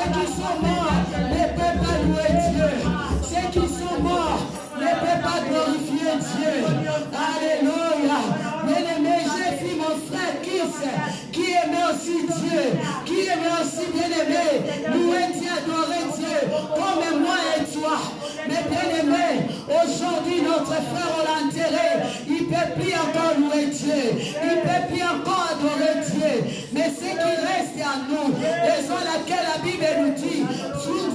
Ceux qui sont morts ne peuvent pas louer Dieu. Ceux qui sont morts ne peuvent pas glorifier Dieu. Alléluia. Bien-aimé, j'ai vu mon frère qui aimait aussi Dieu, qui aimait aussi bien-aimé, louer Dieu, adorer Dieu, comme moi et toi. Mais bien-aimé, aujourd'hui notre frère on l'a enterré, il ne peut plus encore louer Dieu, il ne peut plus encore adorer Dieu. Mais ce qui reste à nous, raison laquelle la Bible nous dit,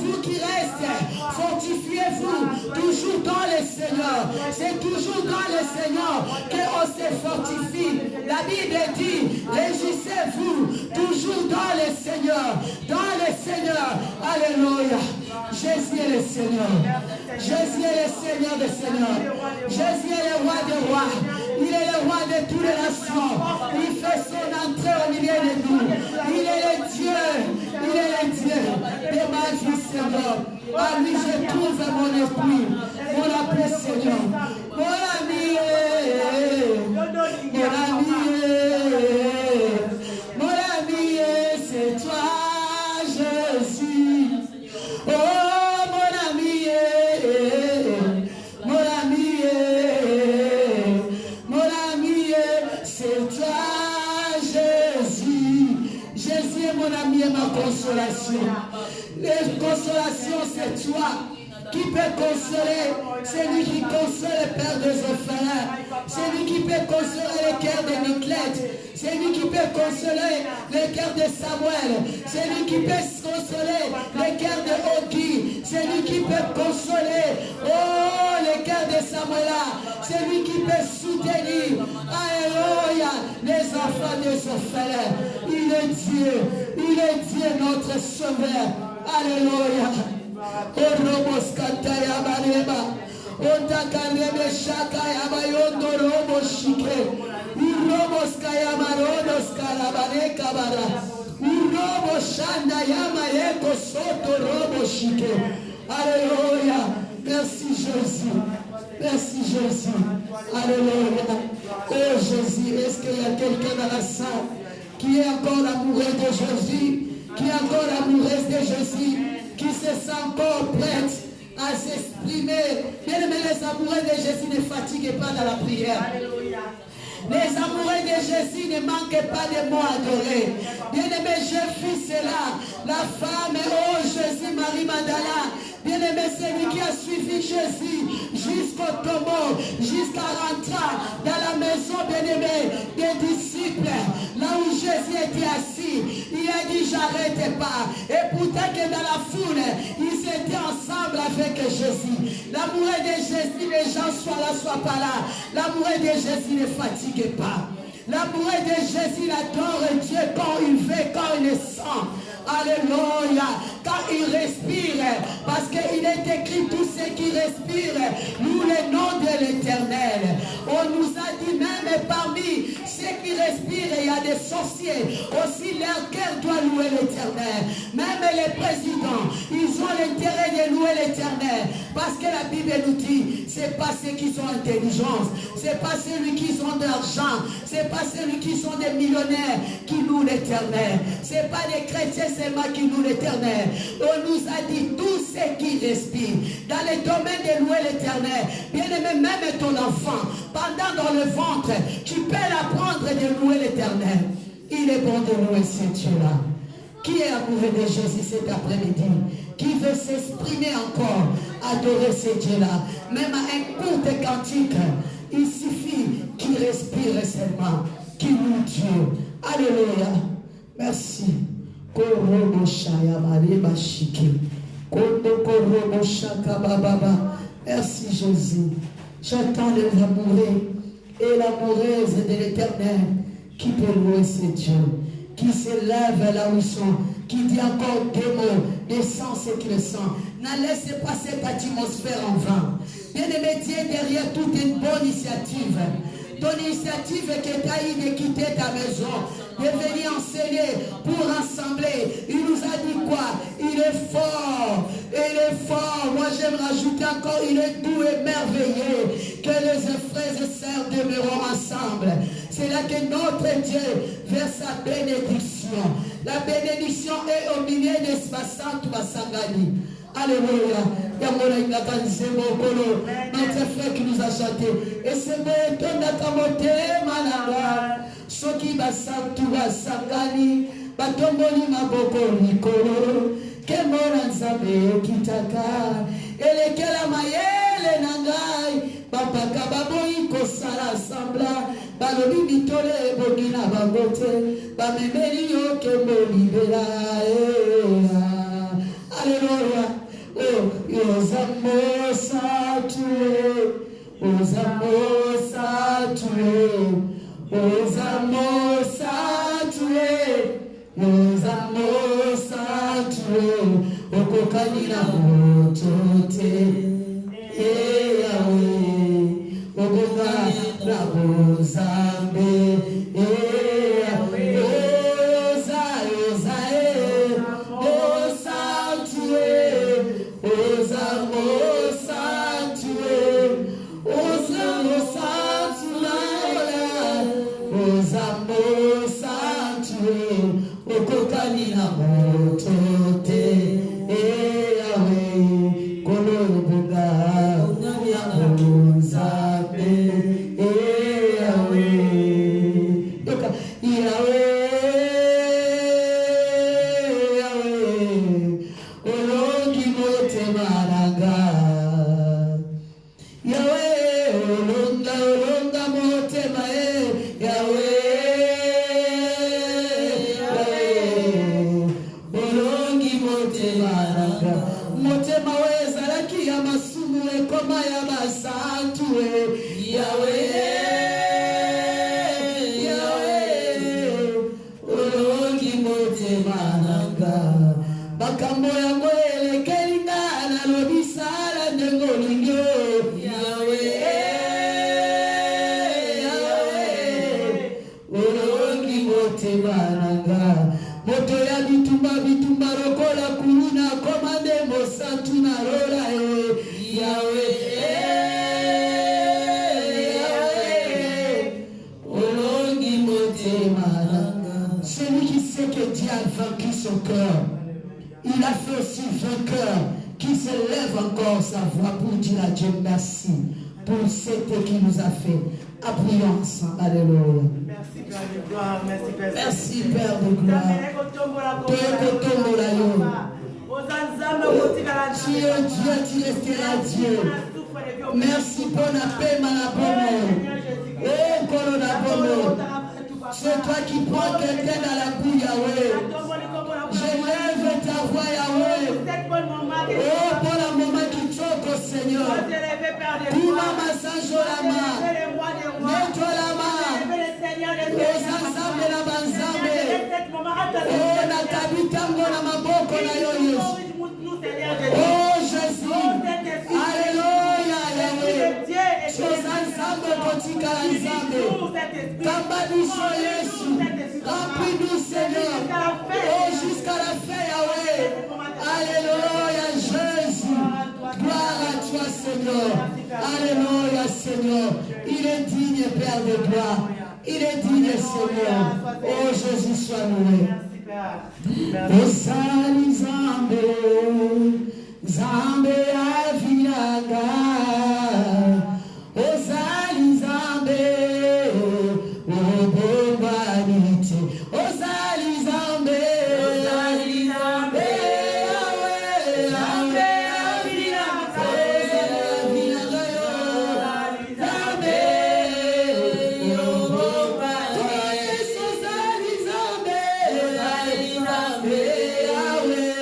vous qui restez, fortifiez-vous toujours dans le Seigneur. C'est toujours dans le Seigneur qu'on se fortifie. La Bible dit, réjouissez-vous toujours dans le Seigneur. Dans le Seigneur. Alléluia. Jésus est le Seigneur. Jésus est le Seigneur des Seigneurs. Jésus est le roi des rois. Il est le roi de toutes les nations. Il fait son entrée au milieu de nous. Il est le Dieu. Il est le Dieu de ma vie, Seigneur. À lui, je trouve mon esprit. Mon appel, Seigneur. Mon ami. Mon ami, c'est toi, Jésus. Oh, mon ami, c'est toi, Jésus. Jésus est mon ami et ma consolation. La consolation, c'est toi. Qui peut consoler? C'est lui qui console le père des orphelins. C'est lui qui peut consoler le cœur de Niclette. C'est lui qui peut consoler le cœur de Samuel. C'est lui qui peut consoler le cœur de Oki. C'est lui qui peut consoler, oh, le cœur de Samuel. C'est lui qui peut soutenir, alléluia, les enfants des orphelins. Il est Dieu notre sauveur. Alléluia. Oroboskataya bareba, otakarebe shakaya bayondo robo shike, uroboskaya marodos karabane kabara, urobo shanda yama yeko soto robo shike. Alléluia. Merci Jésus. Merci Jésus. Alléluia. Oh Jésus, est-ce qu'il y a quelqu'un dans la salle qui est encore amoureux de Jésus, qui est encore amoureuse de Jésus, qui se sent encore prête à s'exprimer? Bien-aimés, les amoureux de Jésus ne fatiguent pas dans la prière. Les amoureux de Jésus ne manquent pas de mots adorés. Bien-aimés, j'ai vu cela. La femme, oh Jésus, Marie Magdala. Bien-aimé, c'est lui qui a suivi Jésus jusqu'au tombeau, jusqu'à rentrer dans la maison, bien-aimé, des disciples, là où Jésus était assis. Il a dit, j'arrête pas. Et pourtant que dans la foule, ils étaient ensemble avec Jésus. L'amoureux de Jésus, les gens soient là, soient pas là. L'amoureux de Jésus ne fatigue pas. L'amoureux de Jésus, il adore Dieu quand il veut, quand il le sent. Alléluia. Quand il respire, parce qu'il est écrit, tous ceux qui respirent louent le nom de l'Éternel. On nous a dit même parmi ceux qui respirent, il y a des sorciers. Aussi leur cœur doit louer l'Éternel. Même les présidents, ils ont l'intérêt de louer l'Éternel. Parce que la Bible nous dit, c'est pas ceux qui sont intelligents, c'est pas ceux qui ont de l'argent, c'est pas ceux qui sont des millionnaires qui louent l'Éternel. C'est pas des chrétiens seulement qui louent l'Éternel. On nous a dit tous ceux qui respirent dans le domaine de louer l'Éternel. Bien aimé, même ton enfant, pendant dans le ventre, tu peux l'apprendre de louer l'Éternel. Il est bon de louer ce Dieu-là. Qui est amoureux de Jésus cet après-midi? Qui veut s'exprimer encore, adorer ce Dieu-là? Même à un court cantique, il suffit qu'il respire seulement, qu'il loue Dieu. Alléluia. Merci. Merci Jésus. J'attends les amoureux et l'amoureuse de l'Éternel qui peut louer ce Dieu, qui se lève là où ils sont, qui dit encore des mots, des sens et qui le sent. Ne laissez pas cette atmosphère en vain. Bien-aimé, Dieu derrière toute une bonne initiative. Ton initiative que tu as eu de quitter ta maison, de venir enseigner pour rassembler. Il nous a dit quoi? Il est fort. Il est fort. Moi j'aime rajouter encore, il est doux et merveilleux que les frères et sœurs demeurons ensemble. C'est là que notre Dieu verse sa bénédiction. La bénédiction est au milieu d'espace Basangani. Alléluia. Notre frère qui nous a chanté. Et c'est bon, ton atamote malanga. Soki basantu basangani. Batomboli maboko nikolo. Kemona nzambe kitaka. Elekela mayele nangai. Babaka baboyi kosala sambla. Balobi bitole bogina bagote. Bamemeli yo kembo libera. Alléluia. Oh, Osamo Satue, Osamo Satue, Osamo Satue, Osamo Satue, Okokanina Motote, Yahweh, Okokanina Bozambe, Yahweh, Celui qui sait que Dieu a vaincu son cœur, il a fait aussi vainqueur qui se lève encore sa voix pour dire à Dieu merci pour ce qu'il nous a fait. Appuyons ensemble. Alléluia. Merci Père de gloire, merci Père. Merci Père de gloire. Tu es Dieu, tu resteras Dieu. Merci pour la paix, ma bonne. Oh, pour la bonne. C'est toi qui prends quelqu'un dans la boue, Yahweh. Je lève ta voix, Yahweh. Oh, pour le moment qui choque, Seigneur. Pour ma massage la main. Mets-toi la main. Aux ensemble la banzambe. Oh, na tabitango na maboko na yoyo. Oh, Jésus. Alléluia, Yahweh. Aux ensemble kotika ensemble. Kambadisho Yesu. Remplis-nous, Seigneur. Oh, jusqu'à la fin, Yahweh. Alléluia, Jésus. Gloire à toi, Seigneur. Alléluia, Seigneur. Il est digne, Père de gloire. Il est digne, Seigneur. Oh, Jésus, sois loué. Osali Zambe, Zambe Avinaga. Osali Zambe, Obobanite. Osali Zambe, Osali Zambe. Yahweh,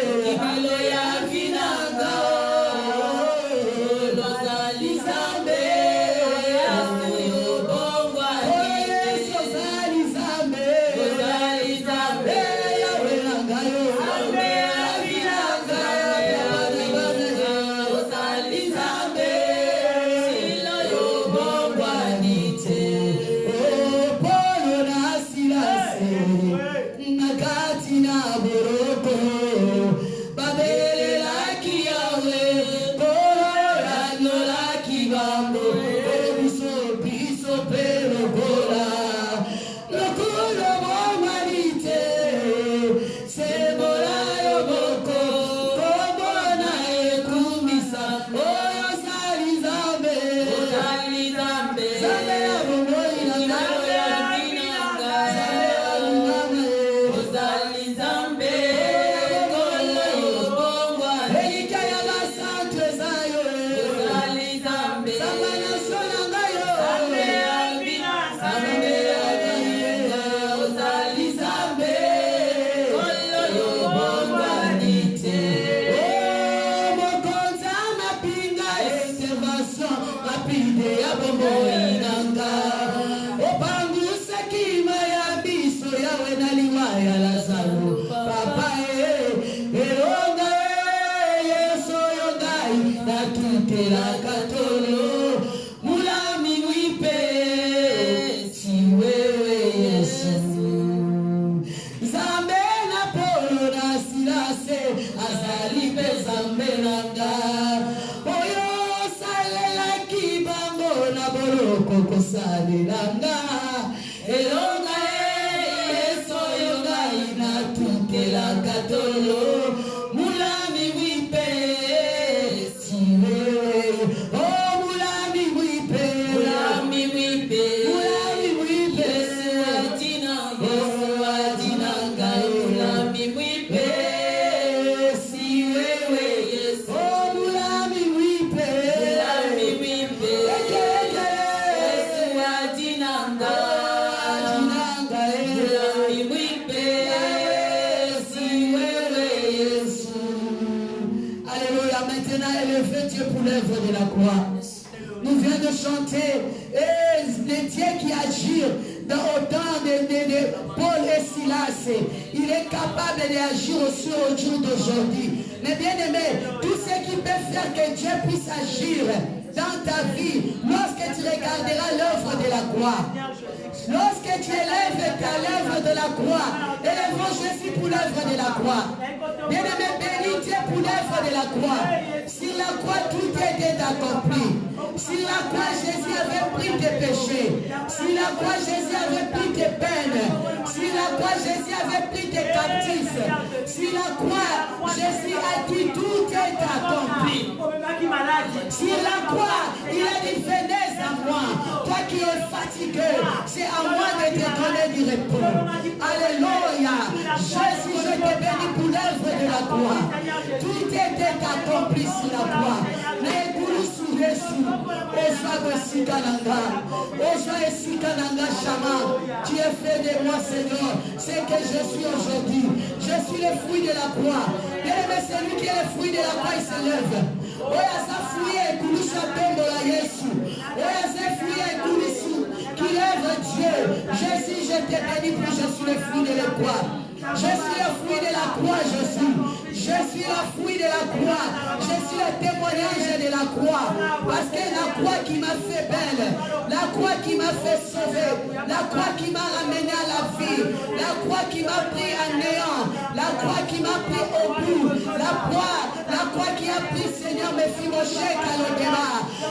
ya bombo inanga. Opanguse kima ya biso yawe na liwa ya Lazaro. Papa eronga yeso yongai na tutela katolo. Mulami mwipe si wewe Yesu. Zambe na polo na silase azali pe zambe nanga. Oyo salela kibango na boroko kosalelanga. Elonga yeso yongai na tutela katolo. Mulami mwipe si wewe. Oh mulami mwipe. Mulami mwipe. Mulami mwipe. Yesu ajinanga. Yesu ajinanga. Mulami mwipe si wewe Yesu. Oh mulami mwipe. Mulami mwipe. Yesu ajinanga. Ajinanga. Mulami mwipe si wewe Yesu. Alléluia. Maintenant, élevez Dieu pour l'œuvre de la croix. Nous venons de chanter le Dieu qui agit dans autant de Paul et Silas. Il est capable d'agir aussi au jour d'aujourd'hui. Mais bien aimé, tout ce qui peut faire que Dieu puisse agir dans ta vie, lorsque tu regarderas l'œuvre de la croix, lorsque tu élèves ta l'œuvre de la croix, élèvons Jésus pour l'œuvre de la croix. Bien aimé, bénis Dieu pour l'œuvre de la croix. Sur la croix, tout était accompli. Sur la croix, Jésus avait pris tes péchés. Sur la croix, Jésus avait pris tes peines. Sur la croix, Jésus avait pris tes captifs. Sur la croix, Jésus a dit tout est accompli. Sur la croix, il a dit venez à moi. Toi qui es fatigué, c'est à moi de te donner du repos. Alléluia. Jésus, je te bénis pour l'œuvre de la croix. Tout était accompli sur la croix. Tu es fait de moi, Seigneur, c'est que je suis aujourd'hui. Je suis le fruit de la croix. Bien-aimé, celui qui est le fruit de la croix, il se lève. Oya sa fruit et kulisha pembo la Yesu. Oya sa fruit et kulisha qui lève Dieu. Jésus, je te bénis pour je suis le fruit de la croix. Je suis le fruit de la croix, je suis. Je suis le fruit de la croix. Je suis le témoignage de la croix. Parce que la croix qui m'a fait belle, la croix qui m'a fait sauver, la croix qui m'a ramené à la vie, la croix qui m'a pris à néant, la croix qui m'a pris au bout, la croix qui a pris, Seigneur, mes Mephibosheth à l'au-delà,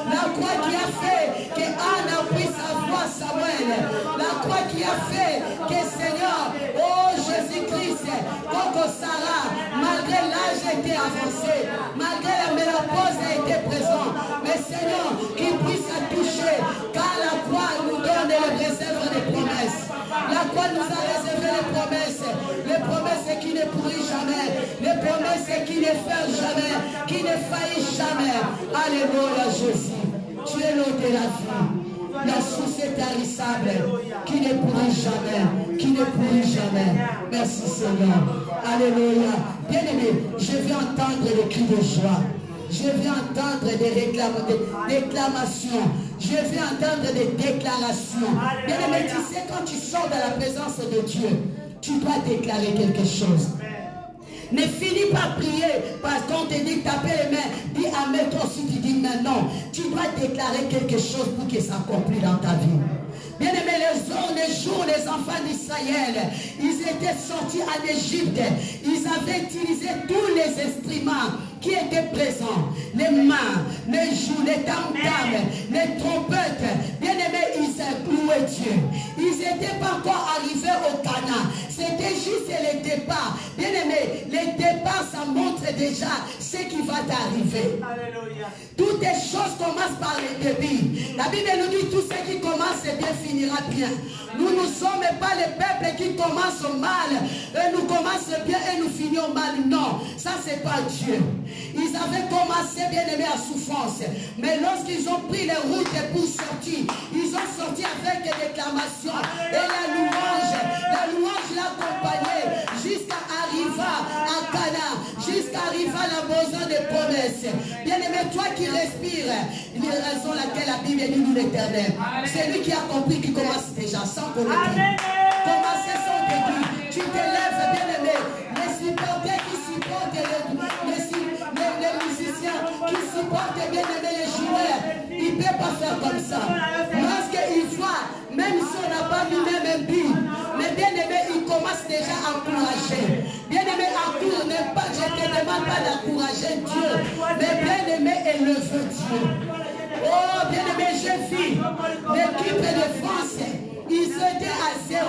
la croix qui a fait que Anna puisse avoir Samuel, la croix qui a fait que, Seigneur, oh Jésus-Christ, Coco Sarah, malgré l'âge était avancé, malgré la ménopause a été présent, mais Seigneur, qu'il puisse toucher, car la croix nous donne les réserves des promesses. La croix nous a réservé les promesses qui ne pourrissent jamais, les promesses qui ne faillent jamais, qui ne faillissent jamais. Alléluia Jésus, tu es l'eau de la vie, la source intarissable, qui ne pourrit jamais, qui ne pourrit jamais. Merci Seigneur. Alléluia. Bien-aimé, je vais entendre des cris de joie. Je vais entendre des déclamations. Je vais entendre des déclarations. Bien-aimé, tu sais, quand tu sors de la présence de Dieu, tu dois déclarer quelque chose. Ne finis pas prier parce qu'on te dit taper les mains, dis amen, toi aussi tu dis maintenant. Tu dois déclarer quelque chose pour que ça s'accomplisse dans ta vie. Bien aimé, les jours, les enfants d'Israël, ils étaient sortis en Égypte. Ils avaient utilisé tous les instruments qui étaient présents. Les mains, les joues, les tam-tams, les trompettes. Bien aimé, ils louaient Dieu. Ils n'étaient pas encore arrivés au Canaan. C'était juste le départ. Bien aimé, le départ, ça montre déjà ce qui va t'arriver. Toutes les choses commencent par le début. La Bible nous dit tout ce qui commence bien finira bien. Nous ne sommes pas le peuple qui commence mal et nous commençons bien et nous finissons mal. Non, ça c'est pas Dieu. Ils avaient commencé bien aimé à souffrance. Mais lorsqu'ils ont pris les routes pour sortir, ils ont sorti avec des déclamations. Et la louange l'accompagnait jusqu'à arriver à Cana, jusqu'à arriver à la maison des promesses. Bien aimé, c'est toi qui respires. Il y a raison laquelle la Bible dit nous l'Éternel. C'est lui qui a compris qui commence déjà sans commettre. Commencer sans début. Tu t'élèves, bien-aimé. Les supporters qui supportent les musiciens, qui supportent, bien-aimé, les joueurs, ils ne peuvent pas faire comme ça. Parce qu'ils voient, même si on n'a pas vu même un but, mais bien-aimé, ils commencent déjà à encourager. Bien-aimé, je ne te demande pas d'encourager Dieu, mais bien-aimé, élève Dieu. Oh, bien-aimé, j'ai vu l'équipe de France, ils étaient à 0.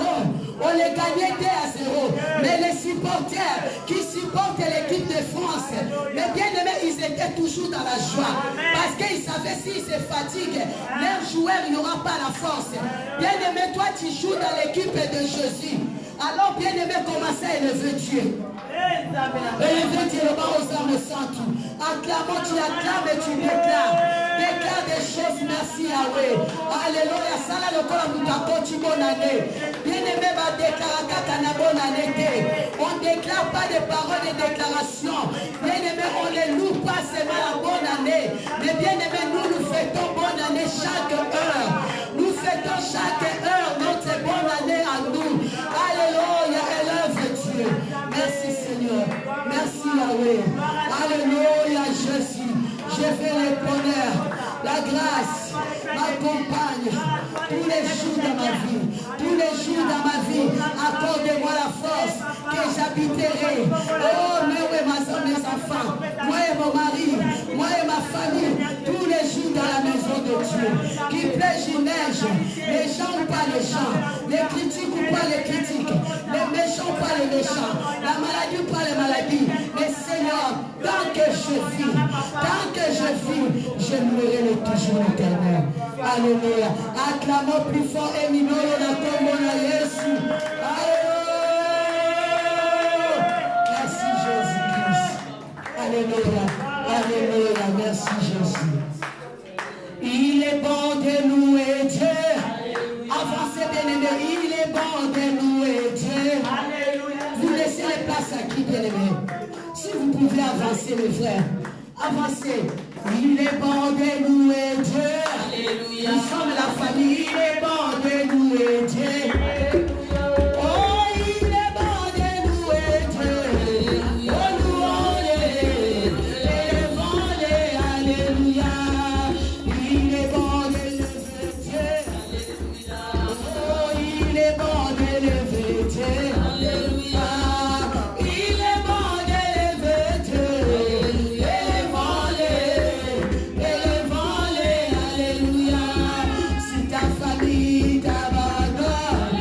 On les gagnait à 0. Mais les supporters qui supportent l'équipe de France, mais bien aimés, ils étaient toujours dans la joie. Parce qu'ils savaient s'ils se fatiguent, leurs joueurs, il n'y aura pas la force. Bien aimé, toi tu joues dans l'équipe de Jésus. Alors bien aimé, commencez à élever Dieu. Élever Dieu, le bas aux âmes saintes. Acclamons, tu acclames et tu déclares. Déclare des choses, merci Yahweh. Alléluia, Sala le corps nous t'apporte bonne année. Bien-aimé, va déclarer qu'à bonne année. On ne déclare pas des paroles de déclaration. Bien-aimé, on ne loue pas seulement la bonne année. Mais bien-aimé, nous fêtons bonne année chaque heure. Nous fêtons chaque heure notre bonne année à nous. Alléluia, élève Dieu. Merci Seigneur. Merci Yahweh. Alléluia, Jésus. Je fais le bonheur, la grâce m'accompagne tous les jours de ma vie. Tous les jours de ma vie, accorde-moi la force que j'habiterai. Oh, moi et mes enfants, moi et mon mari, moi et ma famille, tous les jours dans la maison de Dieu. Qu'il plaise, il neige, les gens ou pas les gens, les critiques ou pas les critiques, les méchants ou pas les méchants, la maladie ou pas les maladies. Mais Seigneur, tant que je vis, je louerai toujours l'Éternel. Alléluia. Acclamons plus fort et minons la tombe à Jésus. Alléluia. Merci Jésus-Christ. Alléluia. Alléluia. Merci Jésus. Il est bon de louer Dieu. Avancez bien-aimé. Il est bon de louer Dieu. Vous laissez les places à qui, bien-aimé? Si vous pouvez avancer, mes frères. Avancez. Il est bon de louer Dieu. Alléluia. Nous sommes la famille. Il est bon de louer Dieu. Oh, il est bon de louer Dieu. Oh, louons-les. Élevons-les. Alléluia. Il est bon de lever Dieu. Oh, il est bon de lever Dieu. Alléluia. Il est bon de lever Dieu. Élevons-les. Alléluia. Si ta famille t'abandonne,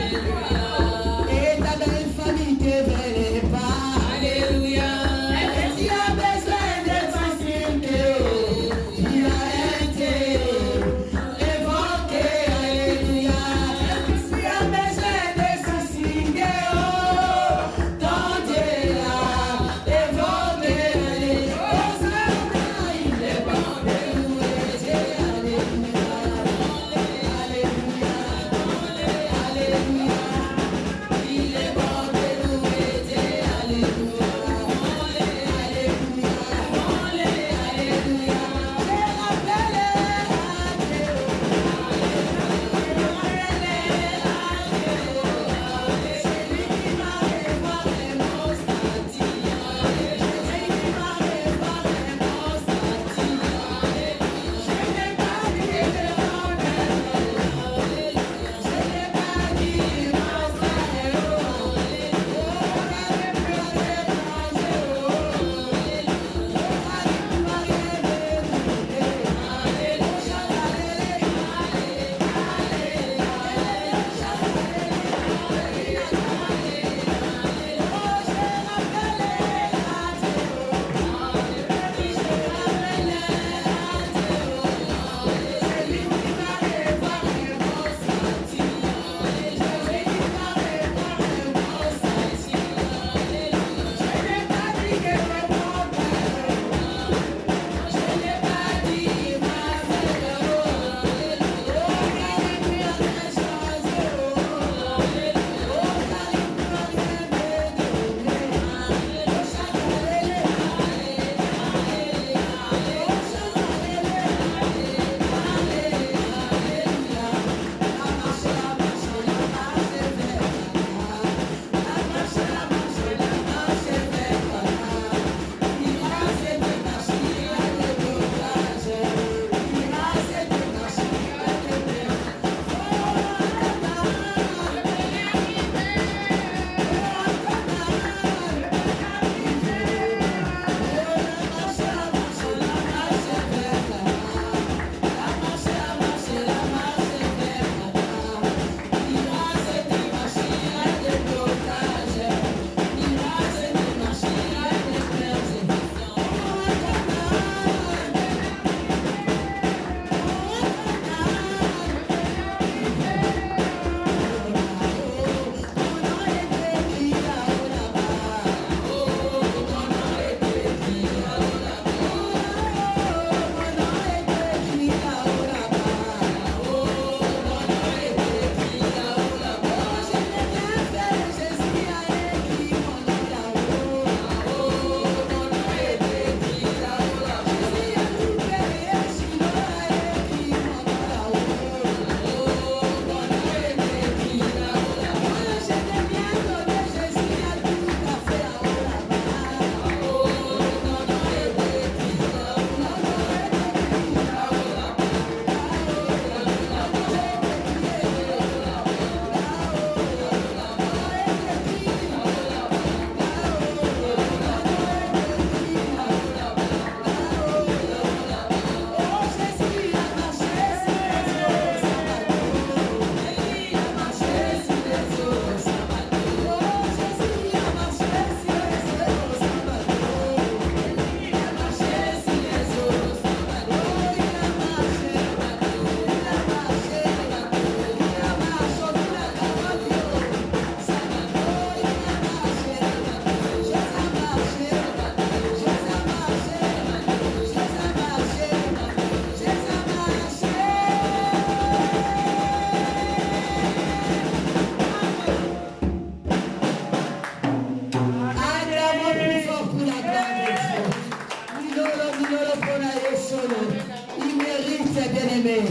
Il mérite, bien-aimé.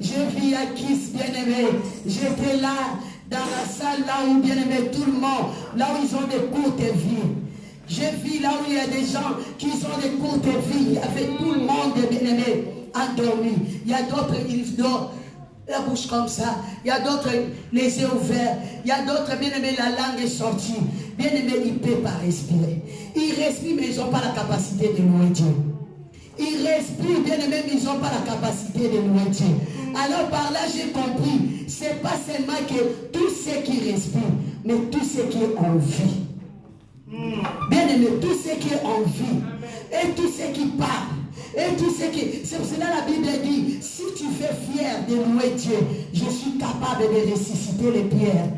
Je vis à Kiss, bien-aimé. J'étais là, dans la salle, là où, bien-aimé, tout le monde, là où ils ont des courtes vies. Je vis là où il y a des gens qui ont des courtes vies. Il y avait tout le monde, bien-aimé, endormi. Il y a d'autres, ils dorment. La bouche comme ça, il y a d'autres les yeux ouverts, il y a d'autres, bien aimé, la langue est sortie, bien aimé, ils ne peuvent pas respirer. Ils respirent, mais ils n'ont pas la capacité de louer Dieu. Ils respirent, bien aimé, mais ils n'ont pas la capacité de louer Dieu. Alors par là, j'ai compris, ce n'est pas seulement que tous ceux qui respirent, mais tous ceux qui ont vie. Bien aimé, tous ceux qui ont vie, et tous ceux qui parlent. Et tout ce qui... C'est pour cela la Bible dit, si tu fais fier de louer Dieu, je suis capable de ressusciter les pierres.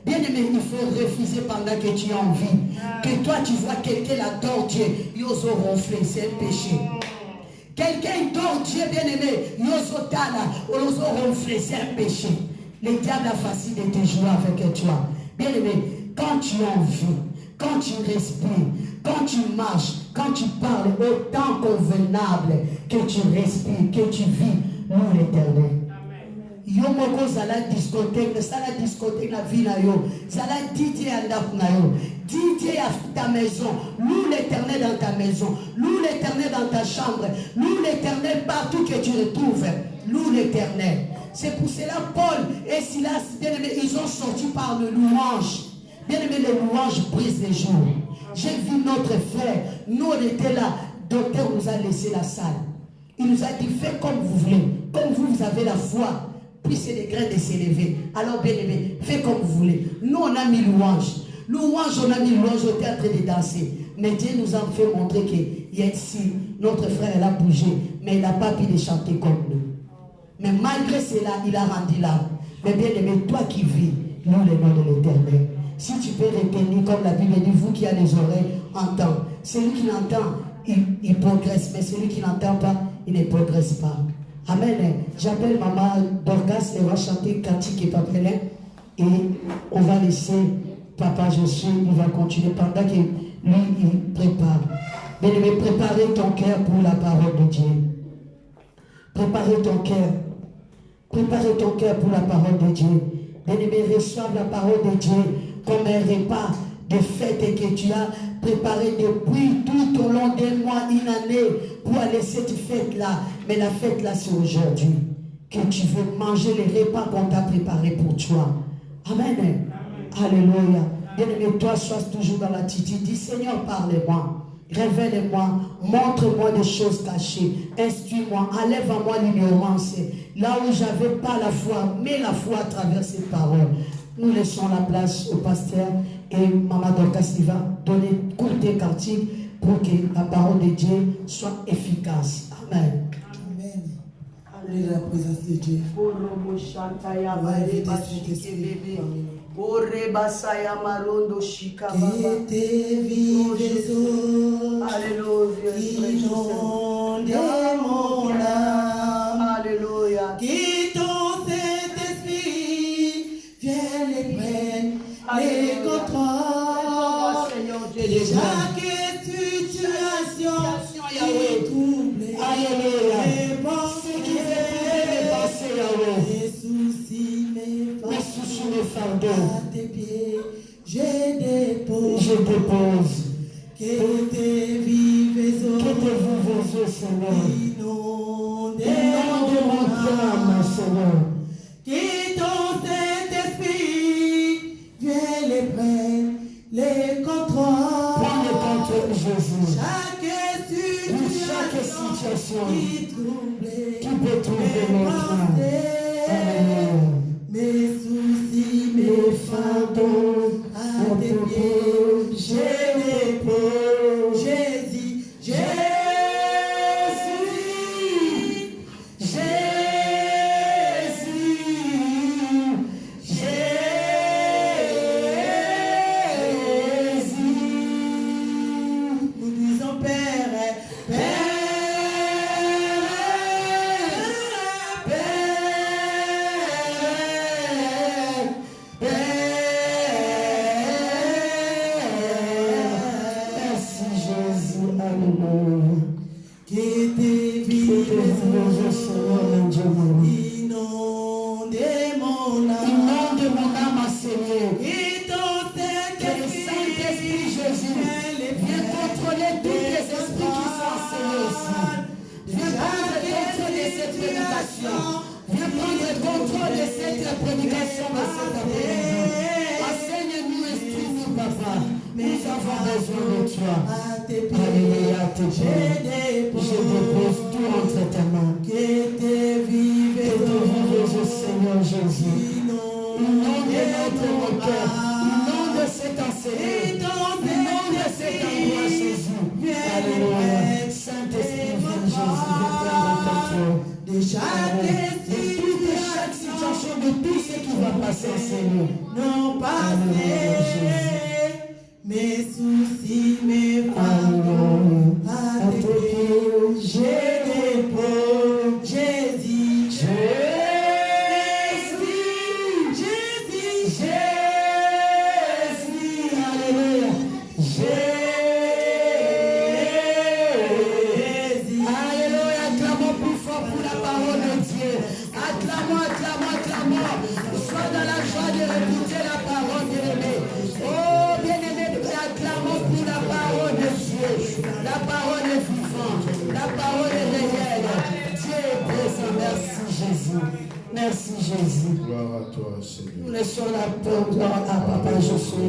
Bien aimé, il faut refuser pendant que tu as envie. Que toi tu vois quelqu'un adore Dieu, ils osent ronfler, c'est un péché. Quelqu'un adore Dieu, bien aimé, ils osent tala, ils osent ronfler, c'est un péché. Le diable a facile de te jouer avec toi. Bien aimé, quand tu as envie, quand tu respires, quand tu marches, quand tu parles, autant convenable que tu respires, que tu vis, nous l'éternel. Yo moko zala discothèque, ça la discothèque la vie na yo, ça la DJ à yo, DJ à ta maison, loue l'éternel dans ta maison, loue l'éternel dans ta chambre, loue l'éternel partout que tu retrouves, loue l'éternel. C'est pour cela Paul et Silas, bien aimé, ils ont sorti par le louange. Bien aimé, les louanges brisent les jours. J'ai vu notre frère, nous on était là, docteur nous a laissé la salle. Il nous a dit, faites comme vous voulez, comme vous avez la foi, puis c'est les grains de s'élever. Alors bien aimé, faites comme vous voulez. Nous on a mis louange. Louange, on a mis louange, on était en train de danser. Mais Dieu nous a fait montrer qu'il y a ici, notre frère elle a bougé, mais il n'a pas pu les chanter comme nous. Mais malgré cela, il a rendu là. Mais bien aimé, toi qui vis, nous le nom de l'Éternel. Si tu peux retenir, comme la Bible dit, vous qui avez les oreilles, entend. Celui qui l'entend, il progresse. Mais celui qui n'entend pas, il ne progresse pas. Amen. J'appelle maman Dorcas, elle va chanter Cantique et Papelin. Et on va laisser papa Josué, il va continuer pendant que lui, il prépare. Mais préparer ton cœur pour la parole de Dieu. Préparer ton cœur. Préparer ton cœur pour la parole de Dieu. Bien-aimé, reçois la parole de Dieu comme un repas de fête que tu as préparé depuis tout au long des mois, une année, pour aller à cette fête-là. Mais la fête-là, c'est aujourd'hui. Que tu veux manger les repas qu'on t'a préparés pour toi. Amen. Amen. Alléluia. Bien-aimé, toi, sois toujours dans l'attitude. Dis, Seigneur, parle-moi. Révèle-moi, montre-moi des choses cachées, instruis-moi, enlève à moi l'ignorance. Là où j'avais pas la foi, mets la foi à travers ces paroles. Nous laissons la place au pasteur et Maman Dorcas va donner courte cantique pour que la parole de Dieu soit efficace. Amen. Amen. Allez la présence de Dieu. On va inviter Saint-Esprit parmi nous. Que tes vives eaux inondent mon âme. Alléluia. Que ton Saint-Esprit vienne et prenne les contrôles de chaque situation qui trouble mes pensées, mes soucis, mes fardeaux. À tes pieds, je dépose. Que tes vives eaux, Seigneur. inondent Mon âme, Seigneur. Que ton Saint-Esprit vienne et prenne les contrôles. Prends le contrôle, Jésus. Chaque situation qui peut trouver mes notre âme. pensées, mes soucis, mes fardeaux, à tes pieds, je dépose. Jésus, Jésus, nous disons Père, Père, Que te vives, inonde mon âme, Seigneur. et ton Que le Saint-Esprit Jésus viens contrôler tous les esprits qui sont enseignés ici. Viens prendre contrôle de cette prédication. Viens prendre contrôle de cette prédication de cet après-midi. Enseigne-nous, instruis-nous, Papa. Nous avons besoin de toi. Alléluia, tes pieds. Je dépose tout entre tes mains. Que te vives, au Seigneur Jésus. Inonde notre cœur. Inonde cet enseignement. Inonde cet endroit, Jésus. Alléluia. Saint-Esprit, viens Jésus, viens prendre contrôle. de chaque De chaque situation, de tout ce qui va passer, Seigneur. non passé, mes soucis, mes fardeaux, à tes pieds, je dépose, Jésus, Jésus, Alléluia. Alléluia. Acclamons plus fort pour la parole de Dieu. Acclamons, acclamons, acclamons. Sois dans la joie de réécouter la parole, bien-aimé. Oh, bien-aimé, acclamons pour la parole de Dieu. La parole est vivante. La parole est réelle. Dieu est présent. Merci, Jésus. Merci, Jésus. Gloire à toi, Seigneur. Nous laissons la gloire à Papa Josué.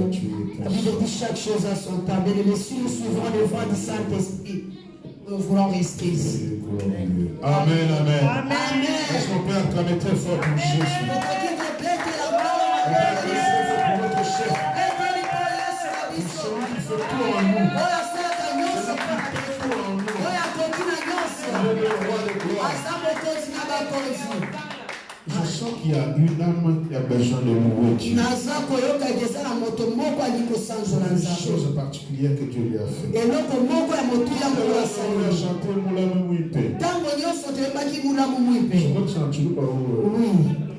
La Bible dit chaque chose à son temps. Mais si nous suivons les voies du Saint-Esprit, nous voulons rester ici. Amen, amen. Amen. Est-ce qu'on peut acclamer très fort pour Jésus? Notre chef, c'est celui qui fait tout en nous. Le roi de gloire. Je sens qu'il y a une âme qui a besoin de louer Dieu. Une chose particulière que Dieu lui a fait. On a chanté Moulamu Mouipe. Je crois que c'est un truc par où.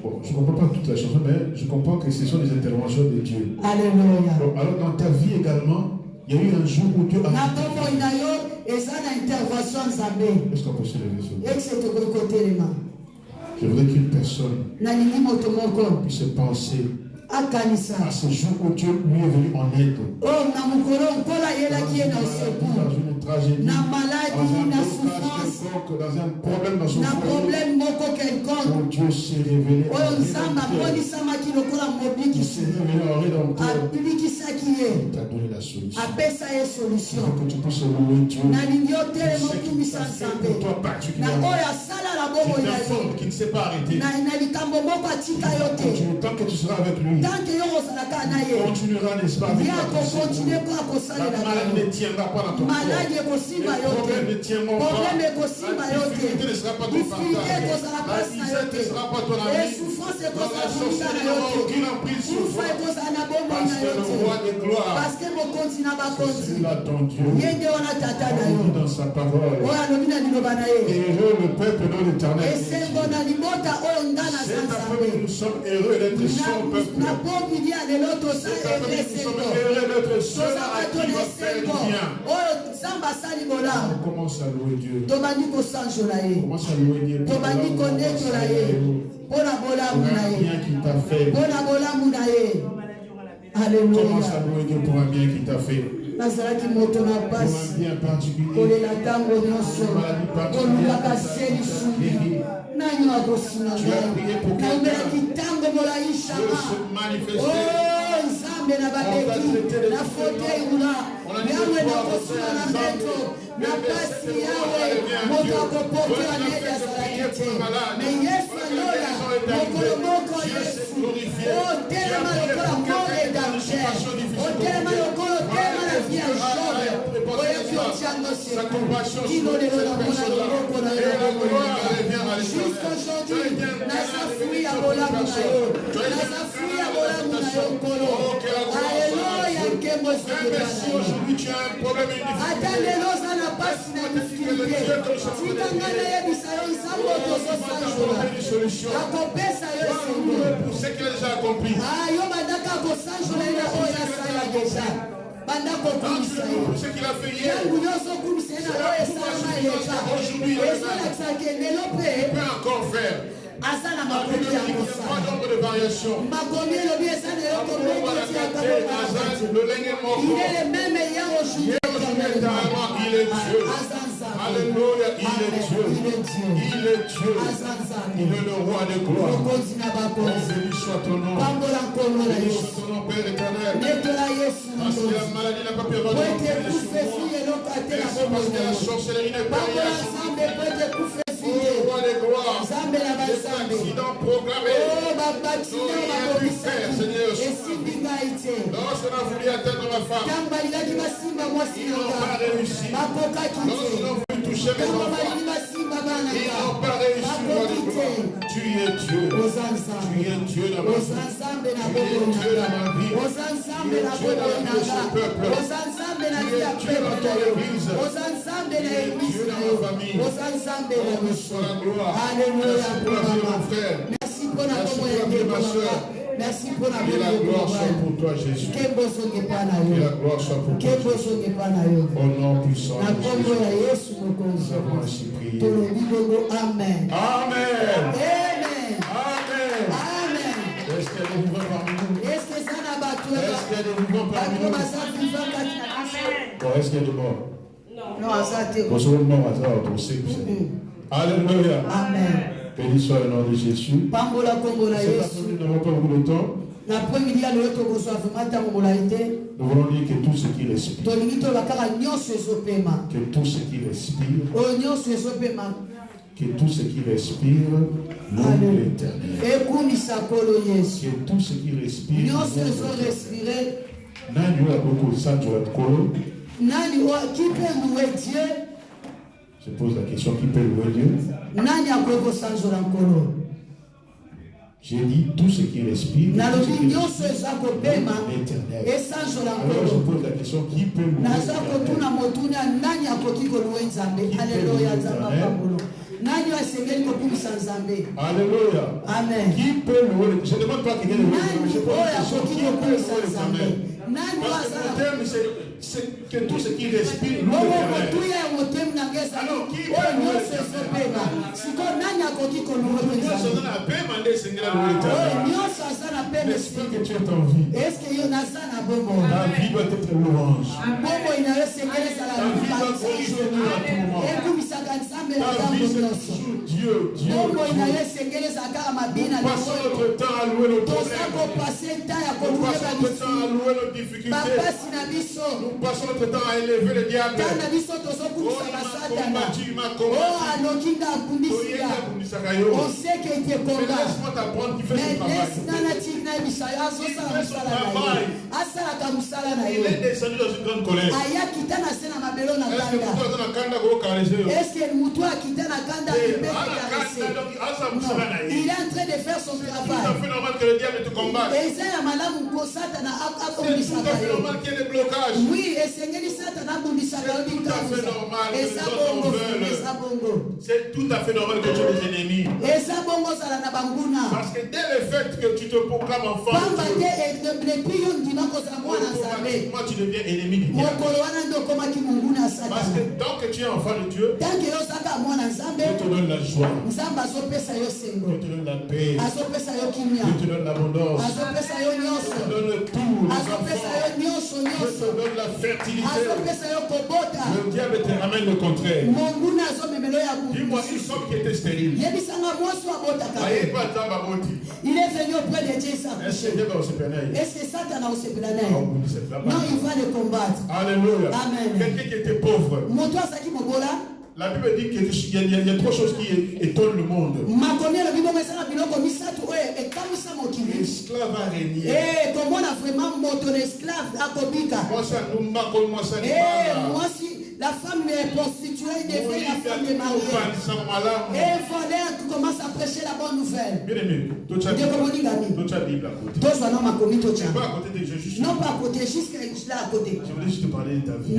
Bon, je ne comprends pas toute la chanson, mais je comprends que ce sont des interventions de Dieu. Alléluia. Donc, alors dans ta vie également, il y a eu un jour où Dieu a Est-ce qu'on peut se lever sur le dos? Je voudrais qu'une personne puisse penser à ce jour où Dieu lui est venu en aide. Dans une tragédie, dans un blocage quelconque, dans un problème dans son foyer, où Dieu s'est révélé en rédempteur. Il s'est révélé en rédempteur. Il t'a donné la solution. Il faut que tu puisses louer Dieu. Ce qui t'a fait pour toi particulièrement. C'est un fond qui ne s'est pas arrêté. Tant que tu seras avec lui, il continuera, n'est-ce pas, avec toi. La maladie ne tiendra pas dans ton corps. Le problème ne tiendra pas. La difficulté ne sera pas ton partage. La misère ne sera pas ton ami. Dans la sorcellerie n'aura aucune emprise sur toi. Parce que le roi de gloire, c'est celui-là ton Dieu. Il dit dans sa parole, heureux le peuple dont l'Éternel est Dieu. Cet après-midi, nous sommes heureux d'être son peuple. Cet après-midi, nous sommes heureux d'être ceux à qui va faire du bien. On commence à louer Dieu. Commence à louer Dieu. Pour la bien qu'il t'a fait. Alléluia. Commence à louer Dieu pour un bien qu'il t'a fait. Pour un bien particulier. Pour une maladie particulière. Tu as prié pour quelqu'un. Dieu se manifester. On t'a traité de différents. On a dit de toi, sa compassion sur cette personne-là. Et la gloire revient à l'Éternel. Même si aujourd'hui tu as un problème et une solution. Pour ce qu'il a déjà accompli. Ce qu'il a fait hier, aujourd'hui, il peut encore faire. Il n'y a pas d'ombre de variation. Il est le même hier aujourd'hui. Il est Dieu. Alléluia, il est Dieu. Il est Dieu. Il est le roi de gloire. Béni soit ton nom. Béni soit ton nom, Père éternel. Parce que la maladie n'a pas pu avoir de parce que la sorcellerie n'a pas rien à son oh, roi de gloire. Les accidents programmés. Non, il a pu faire, Seigneur. Lorsqu'on a voulu atteindre ma femme, ils n'ont pas réussi. Lorsqu'on a voulu toucher mes enfants, ils n'ont pas réussi, roi de gloire. Tu es Dieu. Tu es Dieu dans ma vie. Tu es Dieu dans ma vie. Tu es Dieu dans la vie de ce peuple. Tu es Dieu dans ton église. Tu es Dieu dans ma famille. Oh, reçois la gloire. Merci pour la vie de mon frère. Merci pour la vie de ma soeur. Merci pour la Que la gloire soit pour toi, Jésus. Que la gloire soit pour toi, Jésus. Au nom puissant de Jésus, nous avons ainsi prié. Amen. Amen. Amen. Amen. Est-ce qu'il y a des vivants parmi nous? Est-ce qu'il y a des vivants parmi nous? Est-ce qu'il y a des morts? Non. Alléluia. Amen. Béni soit le nom de Jésus. Cet après-midi, nous n'avons pas beaucoup de temps. Nous voulons dire que tout ce qui respire, que tout ce qui respire, que tout ce qui respire, loue l'Éternel. Que tout ce qui respire, je pose la question, qui peut louer Dieu? J'ai dit tout ce qui respire, l'éternel. Alors je pose la question, qui peut louer Alléluia. Amen. Qui peut louer? Je ne demande pas quelqu'un de louer, je pose la question, qui peut louer l'Éternel? Parce que le terme, c'est que tout ce qui respire loue l'Éternel. Alors qui peut louer l'Éternel? N'est-ce pas que tu es en vie? Ta vie doit être louange. Ta vie doit glorifier Dieu à tout moment. Ta vie c'est toujours Dieu, Dieu. Nous passons notre temps à louer nos problèmes. Nous passons notre temps à louer nos difficultés. Nous passons notre temps à élever le diable. On sait qu'il était combat. Laisse-moi t'apprendre qui fait son travail. Il est descendu dans une grande colère. Est-ce que Moutoua a quitté la Kanda? Il est en train de faire son travail. C'est tout à fait normal que le diable te combatte. C'est tout à fait normal qu'il y ait des blocages. Oui, c'est tout à fait normal que les autres veulent. C'est tout à fait normal que tu aies des ennemis. Parce que dès le fait que tu te proclames enfant de Dieu, automatiquement tu deviens ennemi du diable. Parce que tant que tu es enfant de Dieu, Dieu te donne la joie, Dieu te donne la paix, Dieu te donne l'abondance, Dieu te donne tout, les enfants, Dieu te donne la fertilité. Le diable te ramène le contraire. Dis-moi une femme qui était stérile. Il est venu auprès de Dieu. Est-ce que Satan a aussi plané? Non, il va le combattre. Alléluia. Amen. Quelqu'un qui était pauvre. La Bible dit qu'il y a trois choses qui étonnent le monde. L'esclave a régné. Moi ça nous marque, moi ça nous parle. La femme est prostituée, devient la femme de mariée. Et voleur qui commence à prêcher la bonne nouvelle. Bien aimé, toi tu as Bible à côté. Non pas à côté, juste là à côté. Je voulais juste te parler de ta vie.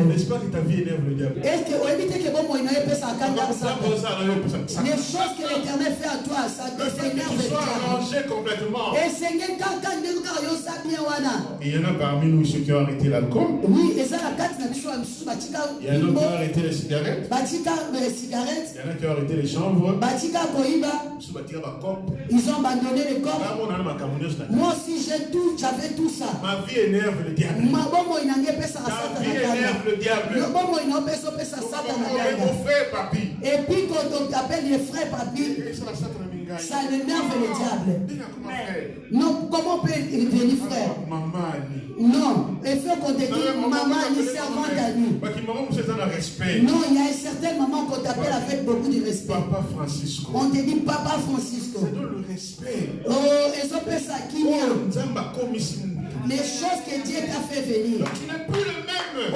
N'est-ce pas que ta vie énerve le diable? Est-ce que vous évitez que bon moyen peut les choses que l'Éternel fait à toi, ça t'énerve le diable. Complètement. Et Seigneur, il y en a parmi nous ceux qui ont arrêté l'alcool. Oui, et ça la carte n'a pas il y en a qui ont arrêté les cigarettes. Il y en a qui ont arrêté les chanvres. Ils ont abandonné les corps. Moi aussi j'avais tout ça. Ma vie énerve le diable. Ta vie énerve le diable. Mon frère papi. Et puis quand on t'appelle les frères papi, ça l'énerve le diable. Non, comment on peut devenir frère? Non, il faut qu'on te dise maman ni servante à nous. Non, il y a une certaine maman qu'on t'appelle avec beaucoup de respect. Papa Francisco. On te dit Papa Francisco. C'est donc le respect. Oh, et ça peut ça qui vient. Les choses que Dieu t'a fait venir. Donc, tu n'es plus le même.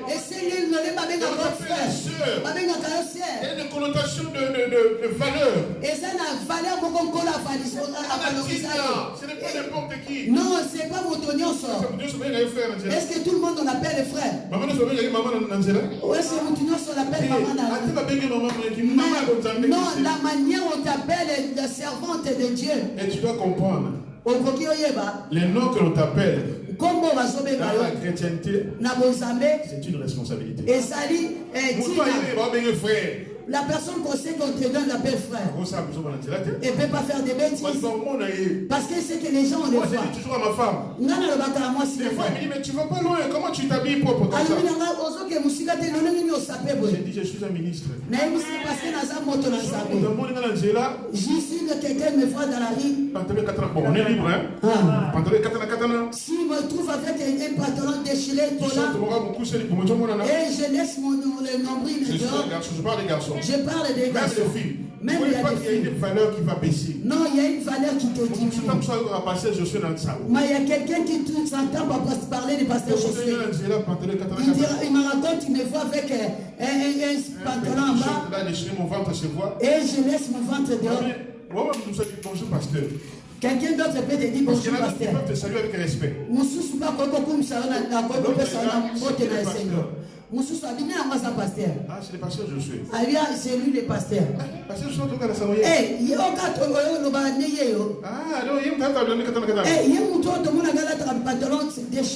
Et Seigneur, ne pas bien notre frère. Pas bien notre sœur. Il y a une connotation de valeur. Et ça n'a valeur beaucoup qu'on la valise. Ce n'est pas n'importe qui. Non, c'est pas mon tonnion sort. Est-ce que tout le monde on appelle les frères? Ou est-ce que mon tonnion on l'appelle maman? Non, la manière on t'appelle la servante de Dieu. Et tu dois comprendre. Les noms que l'on t'appelle dans la chrétienté, c'est une responsabilité. La personne qu'on sait qu'on te donne l'appel frère. Elle ne peut pas faire des bêtises. Parce que c'est que les gens ont des fois. Je dis toujours à ma femme. Des fois, elle me dit, mais tu vas pas loin. Comment tu t'habilles propre comme ça? J'ai dit, je suis un ministre. Je suis quelqu'un me voit dans la rue. On est libre, hein? Si je me trouve avec un pantalon déchiré, et je laisse mon nombril dehors. Je parle des garçons. Je parle des garçons. Même les filles. Même il y a une valeur qui va baisser. Non, il y a une valeur qui te diminue. Mais il y a quelqu'un qui s'entend parler du pasteur Josué. Il me raconte, il me voit avec un pantalon en bas. Et je laisse mon ventre dehors. Bonjour, pasteur. Quelqu'un d'autre peut te dire bonjour, pasteur. Ils peuvent te saluer avec respect. Ah, c'est le pasteur Josué. C'est lui le pasteur. Pasteur Josué, tu as il y a un pantalon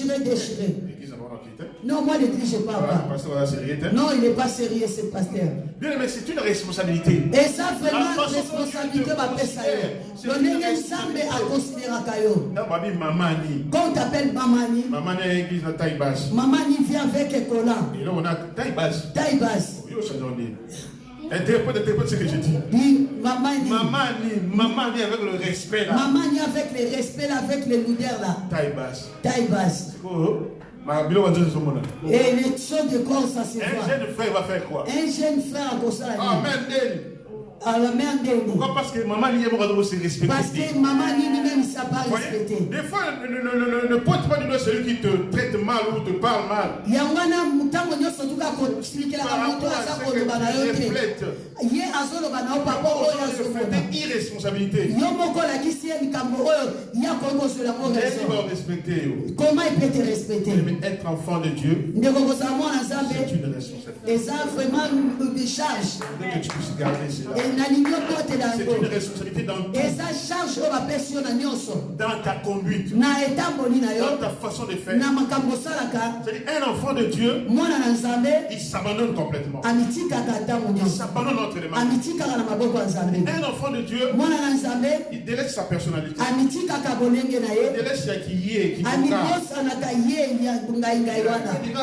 déchiré. Non, moi, je ne parle pas. Non, il n'est pas sérieux, ce pasteur. Bien, mais c'est une responsabilité. Et ça, vraiment, responsabilité va faire ça. Le nègre semble à considérer Kayo. Quand on t'appelle Mamani, Mamani vient avec un collant. Et là, on a taille basse. Taille basse. Interprète ce que je dis. Mamani avec le respect là. Mamani avec le respect là, avec les lourdeurs là. Taille basse. Taille basse. Et les choses de corps, ça se voit. Un jeune frère va faire quoi? Un jeune frère comme ça. Amen. Pourquoi? Parce que maman n'y est pas respecté. Parce que maman n'y même ça pas respecté. Des fois, ne pointe pas du doigt celui qui te traite mal ou te parle mal. Il y a un temps où surtout quand expliquer la moto à ça pour le banayote. Il y a un seul banayo papa c'est irresponsabilité. Il y a mon collègue qui s'y est cambo. Il y a comment sur la mort. Comment il peut te respecter? Être enfant de Dieu, c'est une responsabilité. Et ça vraiment une charge. Que tu puisses garder cela. C'est une responsabilité dans tout. Et ça charge dans ta conduite, dans ta façon de faire. C'est-à-dire un enfant de Dieu, il s'abandonne complètement. Il s'abandonne entre les mains. Un enfant de Dieu, il délaisse sa personnalité. Il délaisse ce qui y est, qui dira,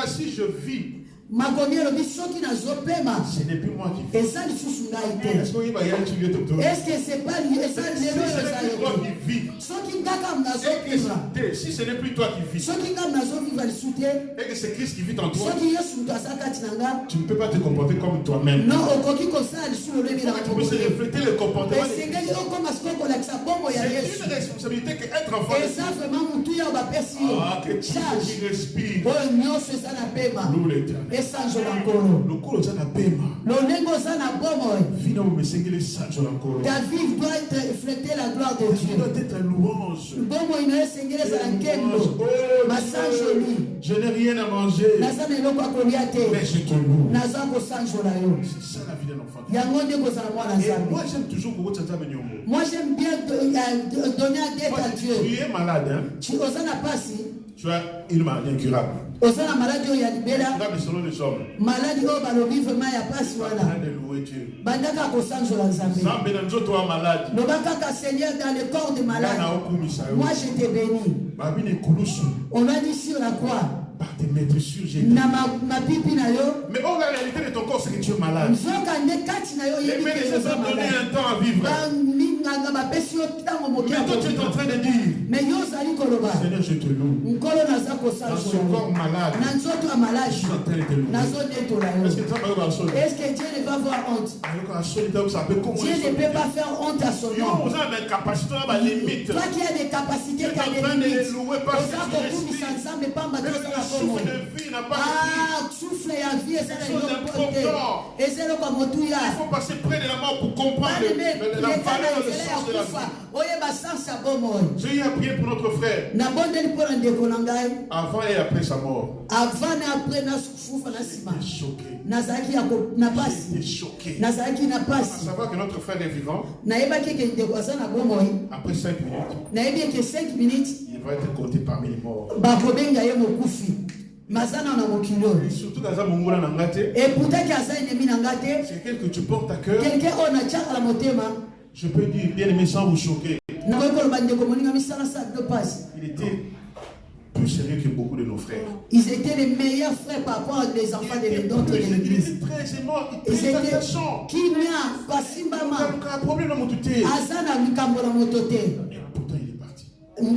si je vis makomi elobi soki nazopema ce n'est plus moi qui vis. eza lisusu ngai te. Est-ce que va y aller sur YouTube? Est-ce que c'est pas eza Si lelo ce eza n'est plus toi yo qui vis, soki ngaka nazopema si ce n'est plus toi qui vis, soki nga nazovivre lisu te et que c'est Christ qui vit en toi, soki yesu moto aza kati na nga tu ne peux pas te comporter comme toi-même. non okoki kosala lisu lelo ebelaka Tu peux se refléter le comportement de Christ. esengeli okoma sikoyo kolakisa bombo ya C'est yesu une responsabilité qu'être enfant de eza Christ. vraiment motu ya bapesi yo Ah, que tu charge qui respires. oyo nyonso eza na pema Loue l'Éternel. esanzola nkolo Le cours de la pema. lolenge oza na bomoi Vina vous me singeli sanjo la coro. ta vie doit refléter la gloire de Tu Dieu dois être un louange. bomoi na yo esengeli ezala nkendo masanjoli Je n'ai rien à manger, naza na eloko ya kolia te mais je te loue. naza kosanzola yo C'est ça la vie d'un enfant. yango nde kozala mwana Et nzambe moi j'aime toujours que vous tentez nyongo. moi j'aime bien donner à dette à Dieu Tu es malade, hein? oza na pasi Tu as une maladie incurable. oza na maladi oyo ya libela Incurable selon les hommes. maladi oyo balobi vraiment ya pasi En wana train de louer Dieu. bandaka kosanzola nzambe Zambe na nzoto wa malade. loba kaka Seigneur dans le corps de malade Nana okumisa yo. moi je te bénis Babine kulusu. on a dit sur la croix Par tes maîtres sur Jésus. na mapipi na yo Mais oh, la réalité de ton corps, c'est que tu es malade. nzoka nde kati na yo Les yebi médecins te oza ont donné malade un temps à vivre. baminganga bapesi yo ntango moke ya Mais toi, tu es en kobima train de dire, mais yo ozali koloba Seigneur, je te loue. nkolo naza Dans ce kosanzola corps malade, na nzoto ya je maladi suis en train de te louer. nazonetola Est-ce yo que ça va être est-ce que Dieu ne va avoir honte Dieu ne peut pas faire honte à son nom Vous avez une capacité, une limite. toi qui as des capacités qui as des limites oza kokumisa nzambe pamba Le tosala souffle komo de vie n'a pas de prix. souffle ya vie eza na Chose eloko te d'important. eza eloko ya motuya Il faut passer près de la mort pour comprendre la valeur et le sens de la vie. oyeba sanse ya bomoi J'ai prié pour notre frère nabondeli mpo na ndeko na ngai avant et après sa mort. avant na après nasufufa na nsima J'étais choqué. nazalaki na pasi J'étais choqué. nazalaki na À pasi savoir que notre frère est vivant. nayebaki eke ndeko aza na bomoi Après 5 minutes, nayebi eke 5 minutes il va être compté parmi les morts. bakobenga ye mokufi mazana na mokili oyo Et surtout dans un mongola nangate, eputaki aza enemi na nga te c'est quelqu'un que tu portes à cœur. quelqu'un oyo natiaka na motema Je peux dire, bien aimé, sans vous choquer, nakoki koloba ndeko moninga misala sa de pasi il était plus sérieux que beaucoup de nos frères. ils étaient les meilleurs frères par rapport aux enfants d'autres de Il l'église était très aimant, ils très étaient attachant. kimia basimbama Il a un problème dans mon touté. aza na likambo na moto te Et pourtant, il est parti.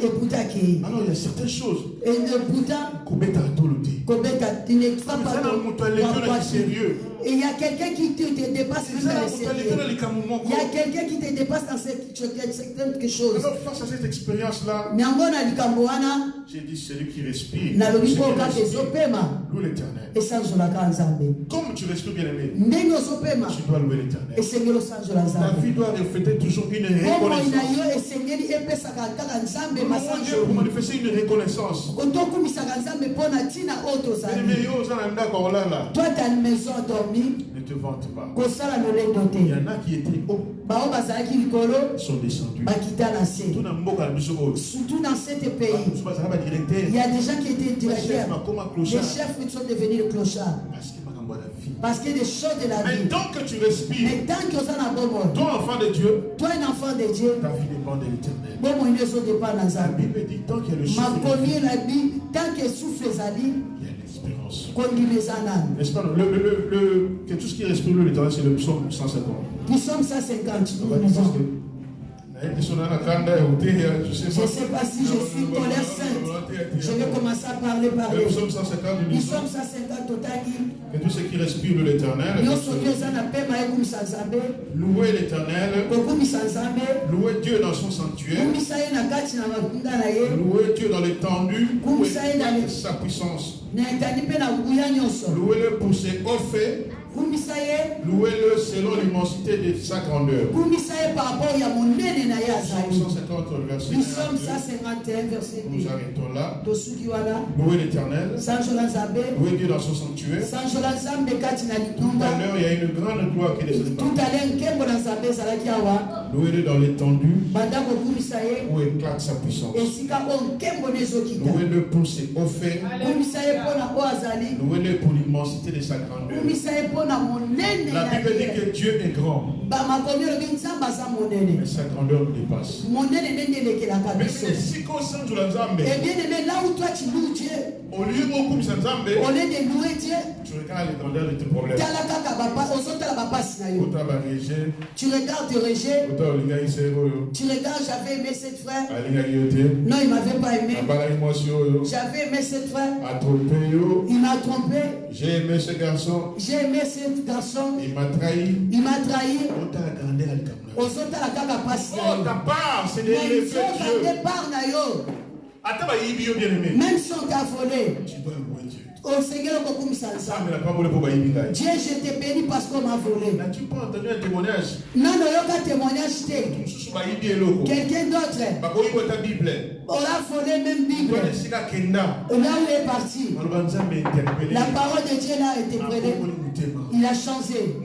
eputaki Alors, il y a certaines choses. eputa Kobeta atolote. kobeta tu ne vas pas C'est un moto à l'école qui est sérieux. et il y a quelqu'un qui te dépasse C'est même ça, dans le moto à sérieux l'école, les camouements. il y a quelqu'un qui te dépasse dans certaines choses Alors, face à cette expérience-là, yango na likambo wana j'ai dit, celui qui respire, nalobi celui mpo qui kaka respire, ezopema loue l'éternel. esanzolaka nzambe Comme tu respires, bien aimé, ndenge ozopema tu dois louer l'éternel. esengeli osanzola Ta nzambe vie doit refléter toujours une bomoi na reconnaissance. yo esengeli epesaka kaka nzambe Comment Dieu pour masanzoli manifester une reconnaissance. tokumisaka nzambe mpo na ntina oyo Bien tozali aimé, yo, ça, on a d'accord, là, là. toi ta maison dormi Ne te vante pas. kosala lolendo Il y te en a qui étaient hauts, bao bazalaki likolo sont descendus. bakita na se Tout dans le monde, nous sommes surtout dans cet pays directeur. il y a des gens qui étaient directeurs Les les chefs qui sont devenus les clochards Parce que ma la vie. parce que des choses de la Mais vie tant que tu respires, mais tant que oza na bomoi toi enfant de Dieu, toi un enfant de Dieu ta vie dépend de l'éternel. bomoi nde ezodépend na La nzambe Bible dit tant qu'il y a le souffle, de makomi vie, elobi tant que souffle ezali il y a l'espérance. kondima eza nani N'est-ce pas? Que tout ce qui respire l'éternel, c'est le psaume 150. psaume 150 On va dire ça, je ne sais pas si je suis colère sainte je vais commencer à parler par Le les psaume 150 nous dit psaume 150 totaki que tout ce qui respire l'éternel, nyonso oyo eza na pema ekumisa nzambe louez l'éternel, kokumisa nzambe louez Dieu dans son sanctuaire, kumisa ye na kati na makunga na ye louez Dieu dans l'étendue, Comme louez ça, il a les- sa puissance, na etandi mpe na nguya nyonso louez-le pour ses hauts faits, kumisa ye louez-le selon l'immensité de sa grandeur. kumisa ye par rapport ya monene na ye Psaume azali 150, verset 1 psaume à 151 verset 2 2. Nous arrêtons là. tosuki wana Louez l'éternel, sanzola nzambe louez Dieu dans son sanctuaire. sanzola nzambe kati na Tout litunga à l'heure, il y a une grande gloire qui descend. tout à l'heure nkembo na nzambe ezalaki awa Louez-le dans l'étendue banda kokumisa ye où éclate sa puissance. esika oyo nkembo na ezokita Louez-le pour ses hauts faits. kumisa ye mpo na oyo azali Louez-le pour l'immensité de sa grandeur. kumisa ye mpo La Bible dit que Dieu est grand. Mais sa grandeur nous dépasse. Mais si qu'on sent de la Zambé, là où toi tu loues Dieu, au lieu de Zambé, au lieu de louer Dieu, tu regardes les grandeurs de tes problèmes. Tu regardes le rejet. Tu regardes, j'avais aimé cette frère. Non, il ne m'avait pas aimé. J'avais aimé cette frère. Il m'a trompé. J'ai aimé ce garçon. J'ai aimé ce garçon. Il m'a trahi. Il m'a trahi. Oh, ta part, c'est d'élever Dieu. Même si on t'a volé. Tu dois louer Dieu. Au Seigneur, Dieu, je te bénis parce qu'on m'a volé. N'as-tu pas entendu un témoignage? Non, non, il y a un témoignage. Quelqu'un d'autre. On a volé même Bible. Là où il est parti. La parole de Dieu là a été prêtée. Il a changé.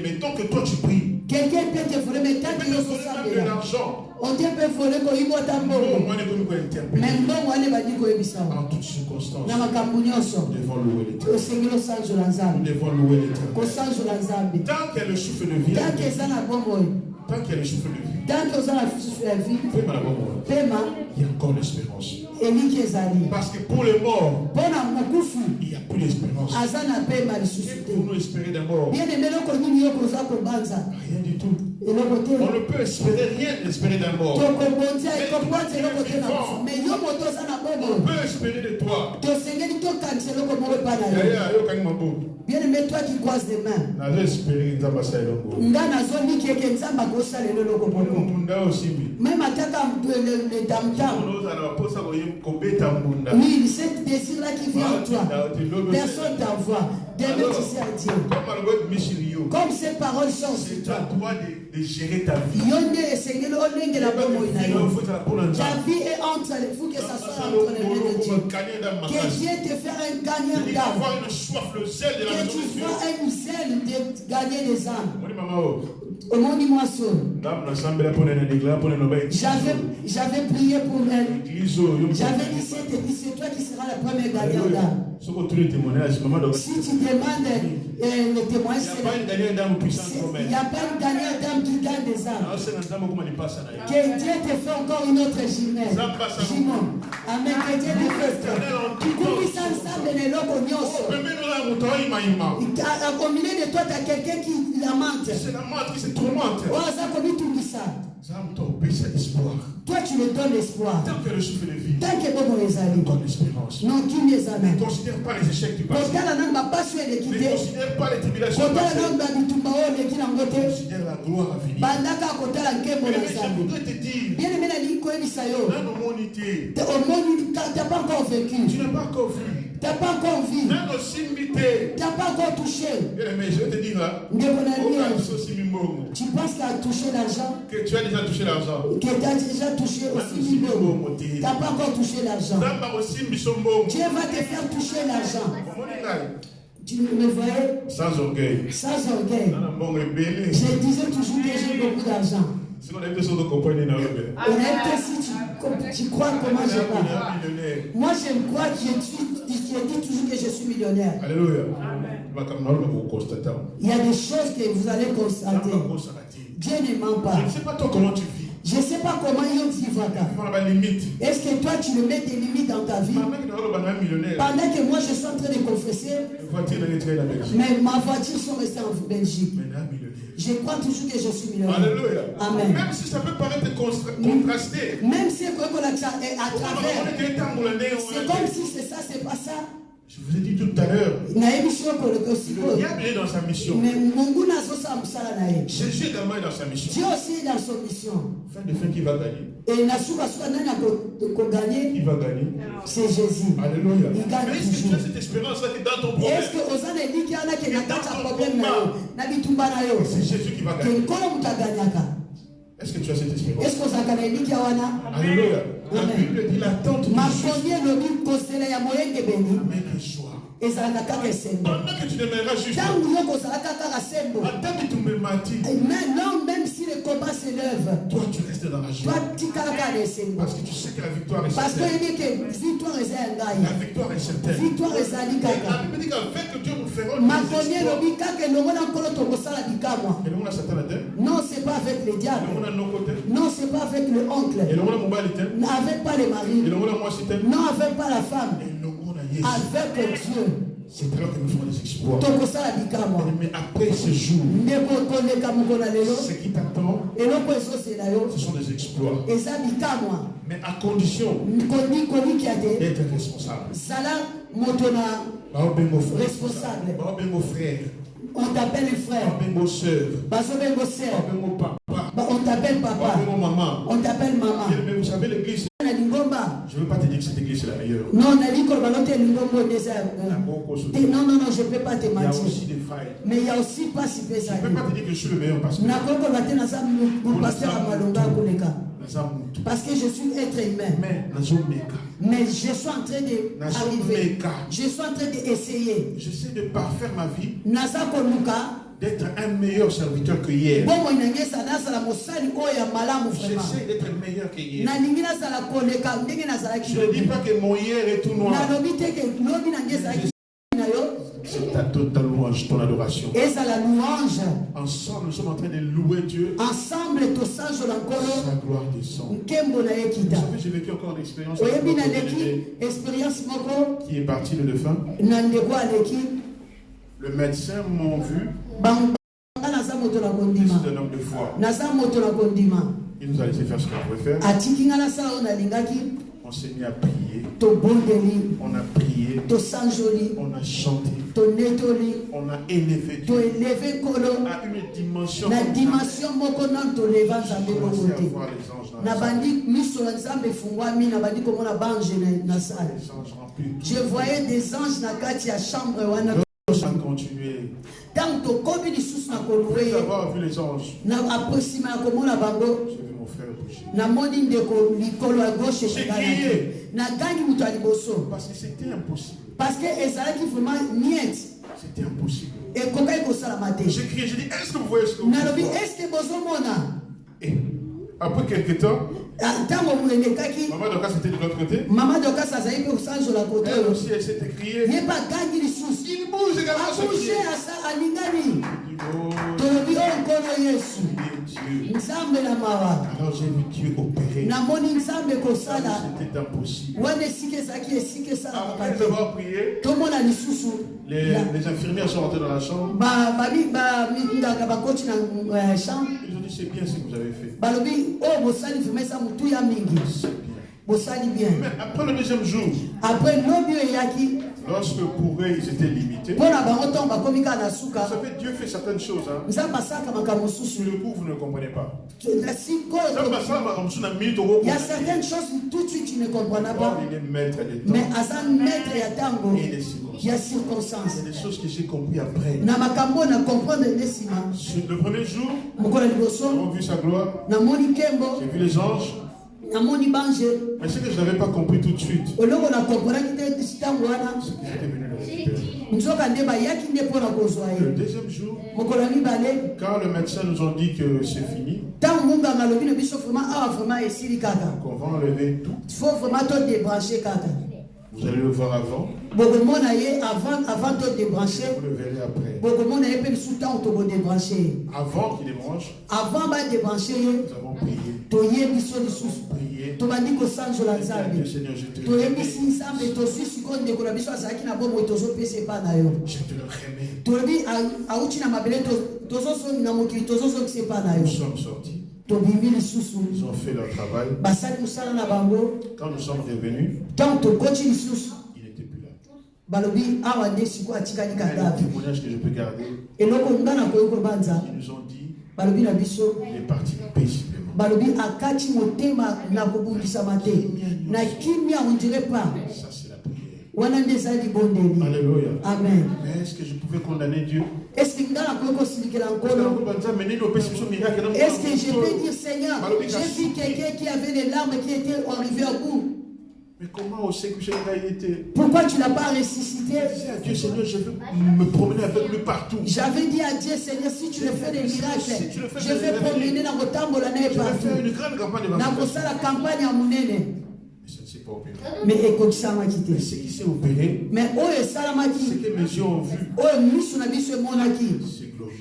Mais tant que toi tu pries, quelqu'un peut te voler, mais tant qu'il de l'argent. On peut voler quand il va même bon, on est banni quand il en toutes circonstances. Nous devons louer l'Éternel. Nous devons louer l'Éternel. Tant qu'il y a le souffle de vie, tant qu'il y a le souffle de vie, il y a encore l'espérance. Parce que pour les morts, il n'y a plus d'espérance. Pour nous espérer d'un mort, rien du tout. On ne peut espérer rien espérer d'un mort. On peut espérer de toi. Bien-aimé, toi qui croises des mains. Même à le tam-tam. Oui, ce désir-là qui vient en toi. Personne t'envoie. Comme ces paroles sont sur toi. De gérer ta vie. Ta vie est entre les fous, que ça soit entre les mains de Dieu. Que Dieu te fasse un gagnant d'âme. Que tu sois un zèle de gagner des âmes. Au nom du moisson. J'avais prié pour elle. J'avais dit c'est toi qui seras la première gagnante d'âme. Si tu demandes le témoignage, il n'y a pas une gagnante d'âme qui gagne des âmes. Que Dieu te fait encore une autre Jimon. Amen. Que Dieu te fait. Au milieu de toi, tu as quelqu'un qui lamente. C'est la menthe qui se tourmente. Toi, tu me donnes l'espoir. Tant que le souffle de vie, tant que bon les amis, donne l'espérance. Non, qui les amis. Ne considère pas les échecs du passé. Ne considère pas les tribulations du passé. Considère la gloire à venir. Mais je voudrais te dire, dans l'humanité, tu n'as pas encore vécu. Tu n'as pas encore vu. Tu n'as pas encore vu. Tu n'as pas encore touché. Mais je vais te dire là, tu penses qu'il a touché l'argent? Que tu as déjà touché l'argent. Que tu as déjà touché aussi Mimbo. Tu n'as pas encore touché l'argent. Dieu va te faire toucher l'argent. Tu me voyais? Sans orgueil. Sans orgueil. Je disais toujours que j'ai beaucoup d'argent. Si tu crois comment je parle. Moi je me crois que je dis toujours que je suis millionnaire. Alléluia. Il y a des choses que vous allez constater. Dieu ne ment pas. Je ne sais pas toi comment tu vis. Je ne sais pas comment ils vivent. Est-ce que toi tu me mets des limites dans ta vie? Pendant que moi je suis en train de confesser, mais ma voiture sont restées en Belgique. Je crois toujours que je suis millionnaire. Alléluia. Amen. Même si ça peut paraître contrasté. Même si c'est à travers. C'est comme si c'est ça, c'est pas ça. Je vous ai dit tout à l'heure. Le diable est dans sa mission. Jésus également est dans sa mission. Dieu aussi est dans sa mission. Fin de fin, qui va gagner? Et qui va gagner? C'est Jésus. Alléluia. Il gagne. Mais est-ce que tu as cette espérance-là qui est dans ton problème? Est-ce que c'est Jésus qui va gagner? Est-ce que tu as cette espérance? Alléluia. La Bible dit l'attente de Jésus amène un choix. Pendant que tu demeureras juste, attends que tu me mentis. Même si les le combat s'élève, toi tu restes dans la joie. toi tu calcales. Parce que tu sais que la victoire est Parce que certaine. il dit que victoire est un La gars. victoire est certaine. Victoire est un Et gars. la Bible dit qu'avec Dieu nous ferons Makonye des exploits. lobika que le monde encore tokosala bikamwa. Et le monde a Satan à terre. Non, c'est pas avec les Et diables. le monde a nos côtés. Non, c'est pas avec le oncle. Et le monde a mon balité. Avec pas les Et maris. le monde a moi c'était. Non, avec pas la femme. Et le monde a Jésus. Avec Dieu. C'est alors que nous ferons des exploits. Tokosala bikamwa. Mais après ce jour, Ndeko koleka mukona lelo. ce qui t'attend, Eloko ezosela yo. ce sont des exploits. Eza bikamwa. Mais à condition Koni kiate. d'être responsable. Zala motona Baobengo frère. responsable. Baobengo frère. On t'appelle frère. Baobengo sœur. Bazobengo sœur. Baobengo papa. On t'appelle papa. Baobengo maman. On t'appelle maman. Mais vous savez, l'église, Na lingomba. je ne veux pas te dire que cette église est la meilleure. Non, na lingomba balote lingomba déjà. Non, non, non, je ne peux pas te Il y a mentir. aussi des failles. Mais il y a aussi pas si Je ne pesado. peux pas te dire que je suis le meilleur pasteur. Na koko bate na sa mon pasteur à Malonga koleka. Parce que je suis être humain. Mais je suis en train d'arriver. Je suis en train d'essayer. J'essaie de parfaire ma vie, Nasa koluka. d'être un meilleur serviteur que hier. Bomo inangesa nasala mosali oya malamu vraiment. J'essaie d'être meilleur que hier. Na ningi nasala koleka ndenge nasala ki. Je ne dis pas que mon hier est tout noir. Na lobi te ke lobi nangesa ki na yo. C'est ta louange, ton adoration. Et ça la louange. Ensemble, nous sommes en train de louer Dieu. Ensemble to sanjo lankolo. Sa gloire descend. Nkembo na yekita. Vous savez, j'ai vécu encore une expérience avec Oyebi na notre leki délégué expérience moko qui est parti le défunt. na ndeko aleki. Le médecin m'ont vu. Naza moto na Je kondima. suis un homme de foi. Naza moto na kondima. Il nous a laissé faire ce qu'on pouvait faire. Atiki ngala sa ona lingaki. On s'est mis à prier. To bondeli. On a prié. To sanjoli. On a chanté. To netoli. On a élevé To Dieu eleve kolo. à une dimension. Na dimension moko nan to leva J'ai nzambe commencé bokote. à voir les anges dans Na la salle. bandi miso na nzambe fungwami na bandi komona bange na salle. Les anges remplis. Je voyais des anges na kati ya chambre wana. On a continué. Tant to kobi lisusu na Après koluwe. avoir vu les anges, Na aproxima na komona bango. j'ai vu mon frère bouger. Na moni ndeko likolo ya gauche J'ai ekala. crié. Na gani mutu ya liboso. Parce que c'était impossible. Parce que ezalaki vraiment niet. C'était impossible. Ekokaki kosalama te. J'ai crié, j'ai dit, est-ce que vous voyez ce que vous Nalobi voyez? est-ce que bozomona? Et après quelques temps, Ntango molekaki maman Doka c'était de l'autre côté. mama Dokas azali mpe kosanzola kote Elle oyo. aussi, elle s'était criée. Ye mpe agangi lisusu. Il bouge également ce Abouge pied. alingani. Oh, Tolobi oyo nkolo Yesu. Dieu. Nzambe na mawa. Alors j'ai vu Dieu opérer. Namoni nzambe kosala. C'était impossible. Wana esika ezalaki esika esalaka Après te. avoir prié, Tomona lisusu. les infirmières sont rentrées dans la chambre. Nganga bakoti na chambre. Ils ont dit, c'est bien ce que vous avez fait. Balobi oyo bosali vraimen eza motu ya mingi. C'est bien. Bosali bien. Mais après le deuxième jour, Après lobi oyo eyaki lorsque pour eux ils étaient limités, vous mpona bango ntongo bakomi kaka na suka savez, Dieu fait certaines choses. Hein. nzambe asalaka makambo Sur mosusu. le coup, vous ne comprenez pas. Sikoyo Ça passe ça, comme ça, on a mis au il y a certaines choses tout de suite tu ne comprends pas. Il est maître des Mais temps aza maître ya ntango et des ya circonstances. circonstance. C'est des choses que j'ai compris après. Na makambo na comprendre nde nsima. Sur le premier jour, Mokolo ya nous liboso avons vu sa gloire. namoni nkembo J'ai vu les anges. namoni bange Mais ce que je n'avais pas compris tout de suite, eloko na komponaki te ntango wana c'est qu'ils étaient venus le récupérer. nzoka nde bayaki nde mpona kozwa Le ye. deuxième jour, Mokolo ya mibale quand le médecin nous a dit que c'est fini, ntango munganga alobi na biso vraimen awa vraimen esili kaka qu'on va enlever tout, faut vraiment to débrancher kaka. vous allez le voir avant, bokomona ye avant to débrancher. vous le verrez après. bokomona ye mpe bisu ntango tokodébranche ye. Avant qu'il débranche, Avant badébranche ye nous avons prié. toyebi so lisusu Prié. tobandi kosanzola nzambe Dieu Seigneur, je te toyebisi remets. nzambe tozwi sikoyo ndeko na biso azalaki na bomoi tozopesa epa na yo. Je te le remets. tolobi auti na mabele na mokili tozosokisa epa na Nous yo. sommes sortis. tobimi lisusu Ils ont fait leur travail. basali mosala na bango. Quand nous sommes revenus, ntango tokoti lisusu il n'était plus là. balobi awa nde sikoyo atikali Un kadavre. témoignage que je peux garder, eloko nga na koyi kobanza ils nous ont dit, balobi na biso il est parti paisiblement. balobi akati motema na kobundisama te na kimia on dirait pas. Ça, c'est la prière. wana nde ezali libondeli. Alléluia. Amen. Mais est-ce que je pouvais condamner Dieu? Est-ce que nga nakoki kosilikela Parce que nkolo? nous avons mené nos péchés sur miracle. Est-ce que je peux dire Seigneur, j'ai vu quelqu'un qui avait les larmes qui étaient arrivées au bout. Mais comment on sait que j'ai été? Pourquoi tu n'as pas ressuscité? Je disais à Dieu, Seigneur, je veux me promener avec lui partout. J'avais dit à Dieu, Seigneur, si tu le fais des miracles, je vais promener dans le temple l'année partout. Je vais faire une grande campagne Dans la campagne à Mounene. Mais ça ne s'est pas opéré. Mais écoute ça, m'a Mais quitté. ce qui s'est opéré, Mais oh, et ça, m'a ce quitté. que mes yeux ont vu, Oh, nous, on a dit ce monde qui. c'est glorieux.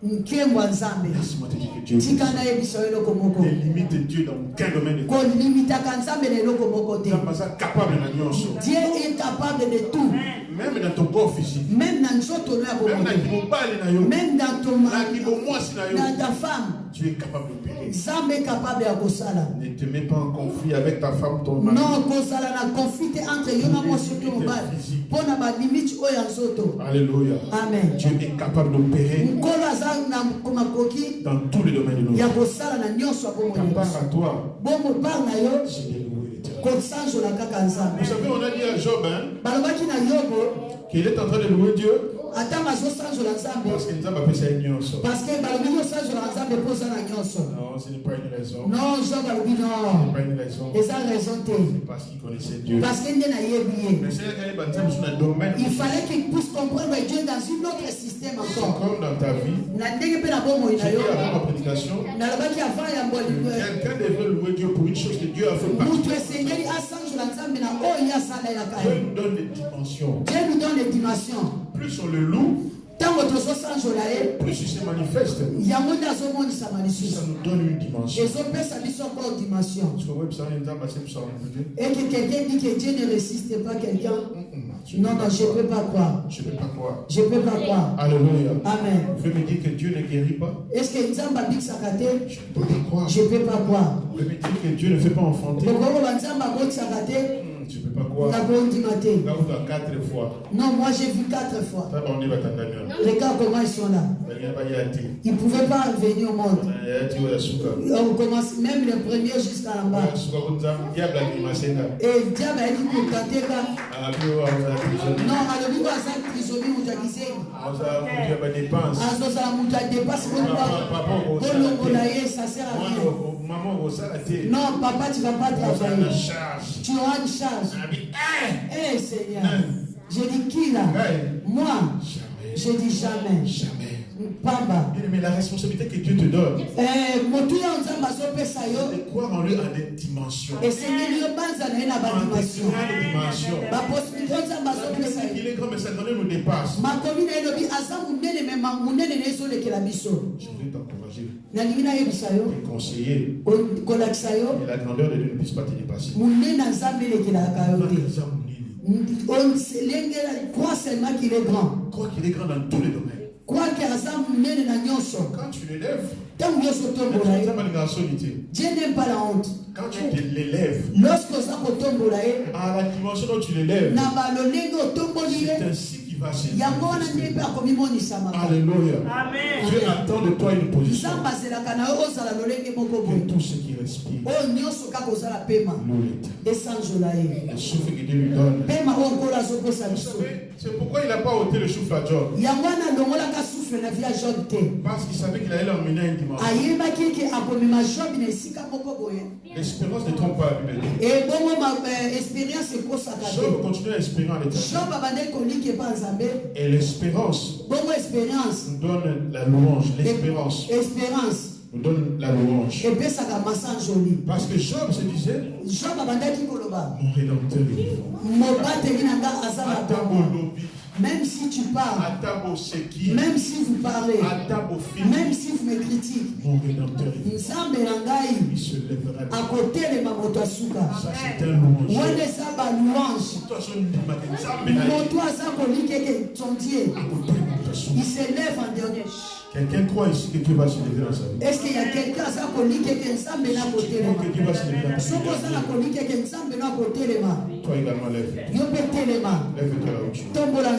Nkemwa Nzambe. Laisse-moi te dire que Dieu Tikana yebiso eloko moko. ne limite Dieu dans aucun domaine de ta Ko vie. limitaka Nzambe na eloko moko te. Nzambe aza capable na nyonso. Dieu est capable de tout. Même dans ton corps physique. Même dans nzoto na Même dans bomoto. ki mobali na yo. Même dans ton Na mari. ki bomwasi na yo. Dans ta femme. Tu es capable d'opérer. Nzambe est capable ya kosala. Ne te mets pas en conflit avec ta femme, ton mari. Non, kosala na conflit entre yo na mwasi to mobali. Pona ba limite oyo nzoto. Alléluia. Amen. Dieu est capable d'opérer Nkolo aza na komakoki dans tous les domaines de nos vies. ya kosala na nyonso Ta abomo. part à toi, Bomo par na yo c'est de louer l'Éternel. kosanzola kaka Nzambe. Vous savez, on a dit à Job Balobaki na Yobo qu'il est en train de louer Dieu ata bazosanzola Nzambe. parce que nous avons appelé ça une nyonso. Parce que balobi osanzola Nzambe mpo oza na nyonso. Non, ce n'est pas une raison. Non, Job balobi Ce non. n'est pas une raison. Eza raison te. Parce qu'il connaissait Dieu. Parce que nde nayebi ye. Mais c'est quand il va sur un domaine. Il fallait qu'il puisse comprendre Dieu dans un autre système C'est encore. comme dans ta vie. Na ndenge mpe na bomoi na J'ai yo. dit avant ma prédication, Nalobaki avant ya mboli. quelqu'un devrait louer Dieu pour une chose que Dieu a fait partie. Mutu esengeli asanzola Nzambe na oyo ye asalelaka Dieu ye. nous donne des dimensions. Dieu nous donne les dimensions. Plus on le loue, Ntango tozosanzola ye, plus il se manifeste. yango nde azomonisama Ça lisusu. nous donne une dimension. Ezopesa biso encore dimension. Parce que ouais, ça, il y a un passé pour ça, on peut dire. Et que quelqu'un dit que Dieu ne résiste pas quelqu'un. Non, non, je ne peux pas croire. Je ne peux pas croire. Je ne peux pas croire. Alléluia. Amen. Vous pouvez me dire que Dieu ne guérit pas? Est-ce que Nzamba bikisaka te? Je ne peux pas croire. Je ne peux pas croire. Vous pouvez me dire que Dieu ne fait pas enfanter? Lokolo banzamba botisaka te? Je ne peux pas croire. Nakondima te. Là, vous avez 4 fois. Non, moi j'ai vu 4 fois. Ça va, on est batandamia. Les gars, comment ils sont là? Ils ne pouvaient pas venir au monde. On commence même le premier jusqu'à en bas. Et le diable a dit pour Kateka. Non, alobi ko asa trisomi mutakise. Azosala muta dépasse pour ye, ça sert à rien. Non, papa, tu ne vas pas travailler. Tu auras une charge. Eh Seigneur, je dis qui là? Moi, je dis jamais. Papa. Mais la responsabilité que Dieu te donne, de croire en lui à des dimensions. Et c'est une dimension. Il est grand, mais ça nous dépasse. Je vais t'encourager, te conseiller. Et la grandeur de Dieu ne puisse pas te dépasser. Crois seulement qu'il est grand. Crois qu'il est grand dans tous les domaines. Quand tu l'élèves, Dieu n'aime pas la honte. quand tu l'élèves, à la dimension dont tu l'élèves, c'est ainsi qu'il va se manifester. Alléluia. Dieu attend de toi une position. Que tout ce qui respire loue l'Éternel. Le souffle que Dieu lui donne. C'est pourquoi il n'a pas ôté le souffle à Job. Parce qu'il savait qu'il allait l'emmener à une dimension. L'espérance ne trompe pas la Bible. Job continue à espérer en l'Éternel. Et l'espérance nous donne la louange. L'espérance nous donne la louange. Parce que Job se disait, mon Rédempteur est vivant. Même si tu parles, même si vous parlez, même si vous me critiquez, mon Rédempteur est vivant. Il se lèvera. Ça, c'est un louange. Il se lève en dernier. Quelqu'un croit ici que Dieu va se lever dans sa vie. Est-ce qu'il y a quelqu'un qui croit que Dieu va se lever dans sa vie? Toi également lève. Lève-toi Lève-toi là où tu es. Nous allons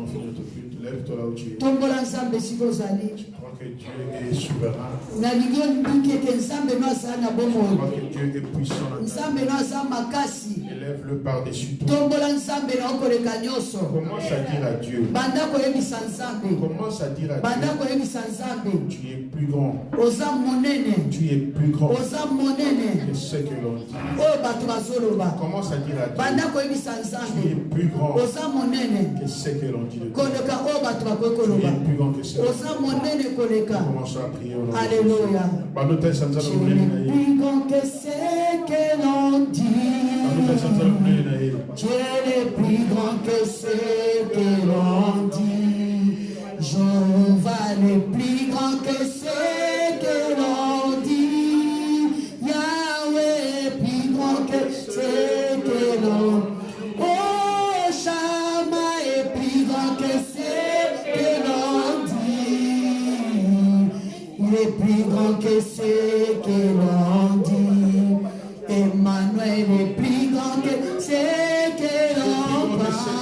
finir notre culte. Lève-toi. Arrête-toi là où tu es. tombola nzambe siko ozali Je crois que Dieu est souverain. nalingi olingi ete nzambe no azala na Je bomoi crois que Dieu est puissant là-dedans. nzambe no aza makasi Élève-le par-dessus tout. tombola nzambe na okoleka nyonso Commence à dire à Dieu. banda koyebisa nzambe Commence à dire à banda Dieu. koyebisa nzambe Tu es plus grand. oza monene Tu es plus grand oza monene que ce que l'on dit. oyo bato bazoloba Commence à dire à banda Dieu. koyebisa Tu es nzambe plus grand oza monene que ce que l'on dit de toi. koleka oyo bato bakoki Tu koloba es plus grand que ce. oza monene koleka Commençons à prier au nom de Alléluia. Jésus. Banote sanza Tu na munene na es ye. plus grand que ce que l'on Banote sanza na dit. munene na ye. Tu es plus grand que ce que l'on dit. Jéhovah est plus grand que ce que l'on dit. Yahweh est plus grand que ce que l'on dit. Oh, Shammah est plus grand que ce que l'on dit. Il est plus grand que ce que l'on dit. Emmanuel est plus grand que ce que l'on pense.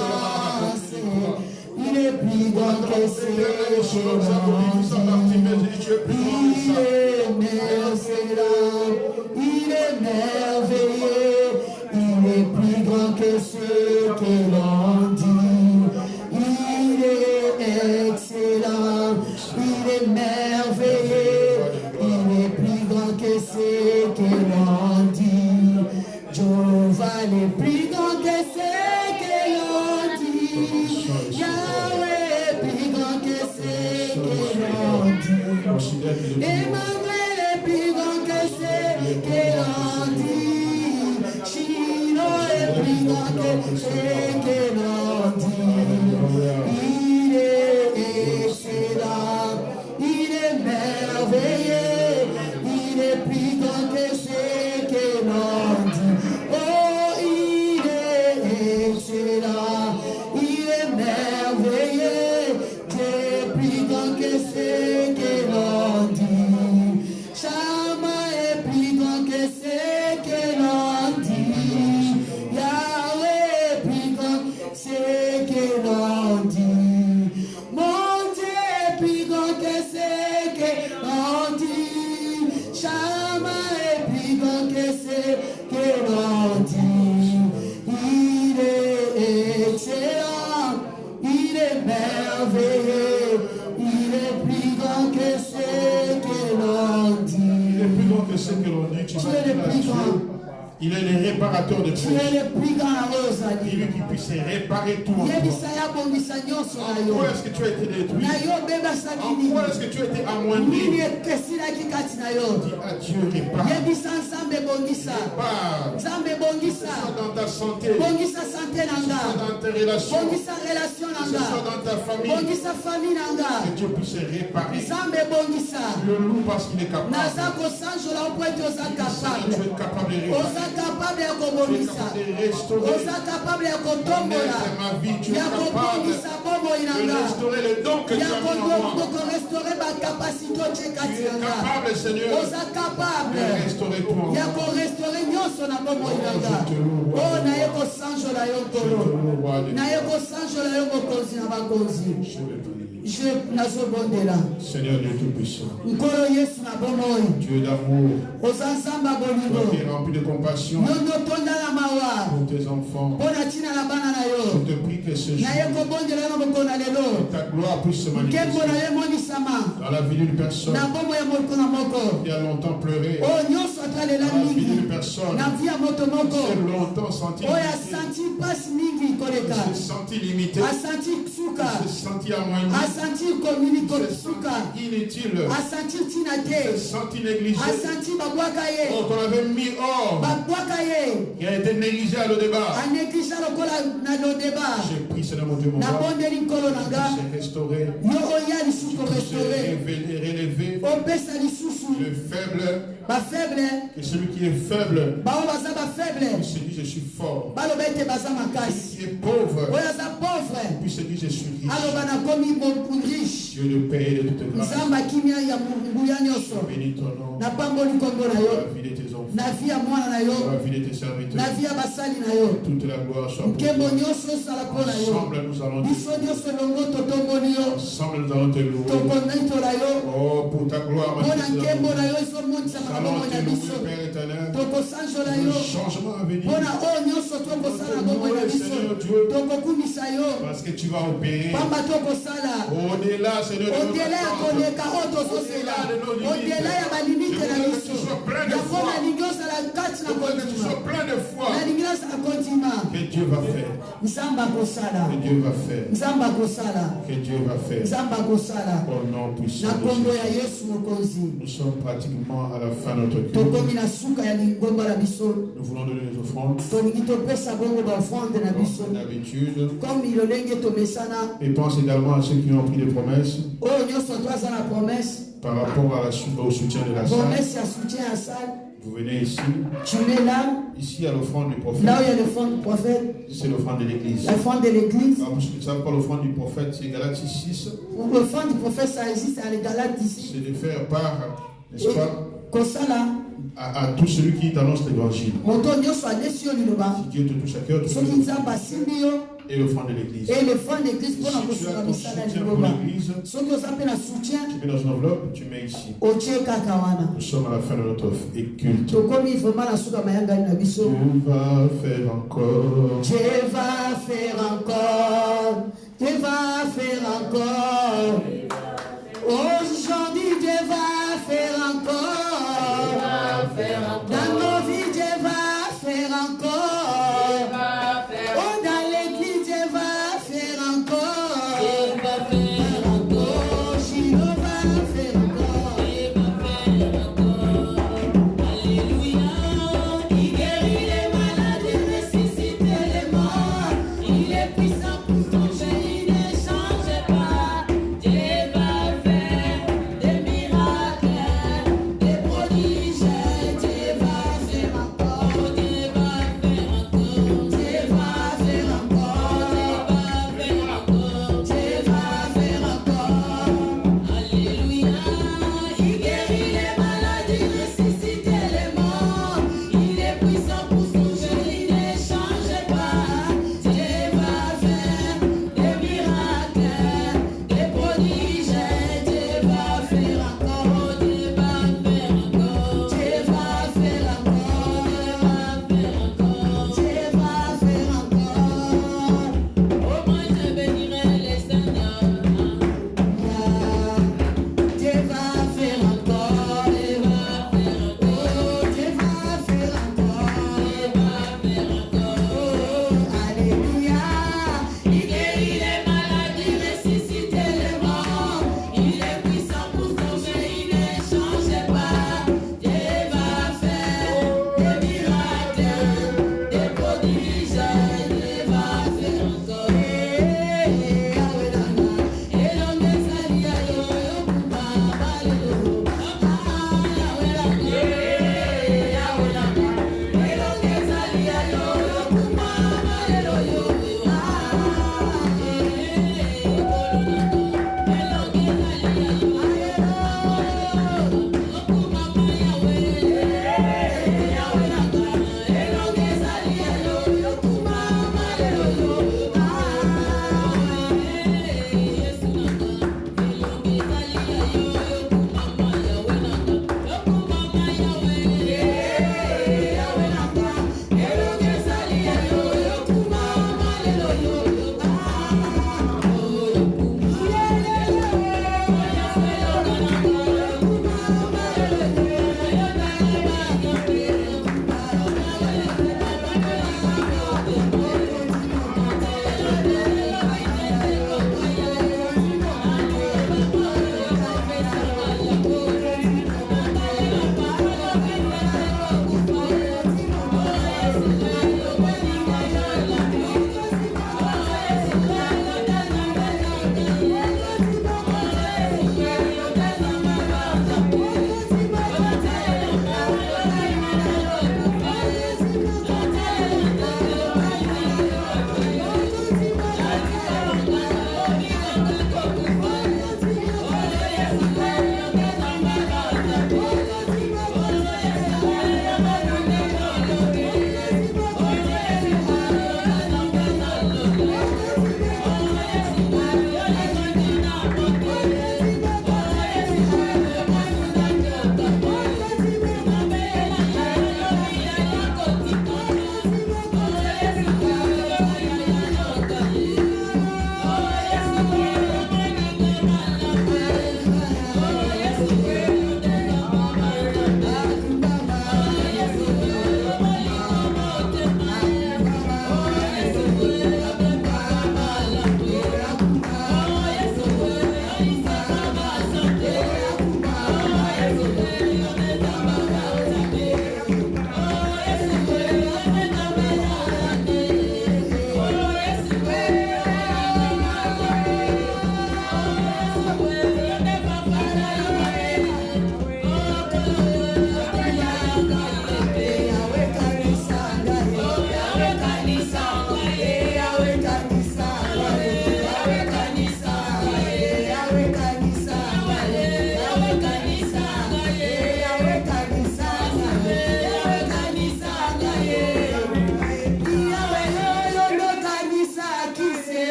Il est plus grand que ce que l'on dit. Il est merveilleux. Il est merveilleux. Il est plus grand que ce que l'on dit. Il est excellent. Il est merveilleux. Il est plus grand que ce que l'on dit. Jéhovah est plus grand que ce que l'on dit. Yahweh est plus grand que ce que l'on dit. Emmanuel est plus grand que ce que l'on dit. Shiloh est plus grand que ce que l'on dit. Il est excellent. Il est merveilleux. Il est plus grand que ce que l'on dit. Oh, il est excellent. Il est merveilleux. Dieu est plus grand que ce que l'on dit. Shammah est plus grand que ce que l'on dit. Yahweh est plus grand que ce que l'on dit. Mon Dieu est plus grand que ce que l'on dit. Shammah est plus grand que ce que l'on dit. Il est excellent. Il est merveilleux. Il est plus grand que ce que l'on dit. Il est plus grand que ce que l'on dit. Tu Tu vas es dire le à plus Dieu. grand. Il est le réparateur de Tu péché. es le plus grand à Rosali. Il qui puisse réparer tout en toi. Yebisa ya bongisa nyonso na yo. En quoi est-ce que tu as été détruit? Na yo bebasa En nini? quoi est-ce que tu as été Nini amoindri? ekesilaki kati na yo. Dis à Dieu, répare. Yebisa nzambe bongisa. Répare. Nzambe bongisa. Que ce soit dans ta santé, Bongisa santé na que ce nga. soit dans tes relations, Bongisa relation na que ce nga. soit dans ta famille, Bongisa famille na nga. que Dieu puisse réparer. Nzambe bongisa. Le loue parce qu'il est capable. Naza kosanjola mpo ete oza Tu capable. es capable de réparer. Oza capable ya Tu es kobongisa. capable de restaurer. Oza capable ya kotombola. ma vie, tu es Ya capable kobongisa bomoi na de nga. restaurer les dons que tu Ya as mis en moi. korestore bakapasité otie Tu kati es na nga. capable, Seigneur, Oza capable de restaurer tout en ya moi. korestore nyonso na bomoi na nga. O naye kosanjola yo Je te nkolo. loue, roi de Naye kosanjola yo mokonzi na bakonzi. Dieu. Je le prie. Je nazobondela Seigneur Dieu Tout-Puissant, nkolo yesu na bomoi. Dieu d'amour, Oza nzambe ya toi bolingo. qui es rempli de compassion Yondo tondala mawa. pour tes enfants, Mpo na ntina na bana na je yo. te prie que ce Naye jour, kobondela yo mokolo na lelo. ta gloire puisse se Nkembo manifester na yo emonisama. dans la vie d'une personne Na bomoi ya moko na moko. qui a longtemps pleuré, Oyo nyonso atalela dans la vie mingi. d'une personne Na vi ya moto qui moko. s'est longtemps senti Oyo limité, asanti mpasi mingi koleka. qui s'est senti limité, Asanti suka. qui s'est senti amoindri, Asanti komini qui s'est kosuka. senti inutile, Asanti ntina qui s'est te. senti négligé, Asanti babwaka ye. oh, qu'on avait mis hors, Babwaka ye. qui a été négligé à le débat. Anekisha lokola na lodeba. J'ai pris, Seigneur mon Dieu, mon roi, Nabondeli nkolo na nga. c'est restauré, Yo oya lisusu c'est korestore. relevé, Opesa lisusu. le faible, Bafaible. que celui qui est faible, Bao baza bafaible. il se dit je suis fort, Baloba ete baza makasi. qui est pauvre, Oyo aza pauvre. puis se dit je suis riche. Aloba nakomi riche. Dieu le Père de toute grâce, Nzamba kimia ya nguya nyonso. bénis ton nom, Napamboli kombo na la yo. vie de tes enfants, Na vi ya mwana na la yo. vie de tes serviteurs, Na vi ya basali na yo. toute la gloire soit pour Nkembo toi. nyonso osala mpo na yo. Ensemble nous allons dire, Biso nyonso longo totomboli yo. ensemble nous allons te louer. Oh, pour ta gloire, ma Père éternel. Le changement à venir. Seigneur Dieu, parce que tu vas opérer au-delà, Seigneur, de nos limites. Que tu sois plein de foi. Que tu sois plein de foi. Que Dieu va faire. Que Dieu va faire. Que Dieu va faire. Au nom puissant de Jésus. Nous sommes pratiquement à la fin de notre culte. Nous voulons donner les offrandes. Comme d'habitude. Et pense également à ceux qui ont pris des promesses. Par rapport à au soutien de la salle. Vous venez ici. Tu mets là. Ici, il y a l'offrande du prophète. Là où il y a l'offrande du prophète. C'est l'offrande de l'église. L'offrande de l'église. Alors, pour ceux qui ne savent pas, l'offrande du prophète, c'est Galates 6. L'offrande du prophète, ça existe à les Galates ici. C'est de faire part, n'est-ce pas, à tout celui qui t'annonce l'évangile. Si Dieu te touche à cœur, et l'offrande de l'église. Et l'offrande de l'église pour si tu as ton soutien pour l'église, tu mets dans une enveloppe, tu mets ici. Nous sommes à la fin de notre culte. Dieu va faire encore. Dieu va faire encore. Dieu va faire encore. Aujourd'hui, Dieu va faire encore. Dans nos vies, Dieu va faire encore. Oh, dans l'église, Dieu va faire encore. Shiloh va faire encore. Alléluia. Il guérit les malades, il ressuscite les morts. Il est puissant pour changer, il ne change pas.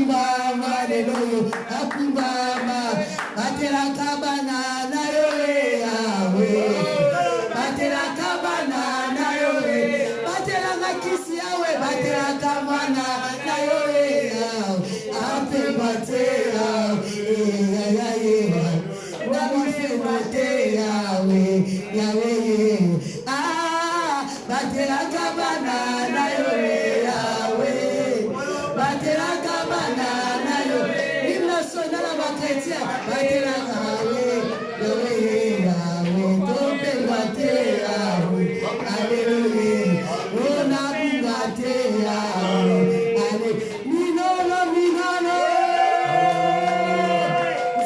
akumbama leloyo akumbama batelaka banana yo yawe batelaka banana yo batelaka kisi yawe batelaka mwana na yo yawe ape bate yawe nabife bate yawe yawe batelaka banana yo yawe batelaka banana yo Biblia sonala bakretia batelaka yawe yawe tope bate yawe alleluia ona bungate yawe ale minolo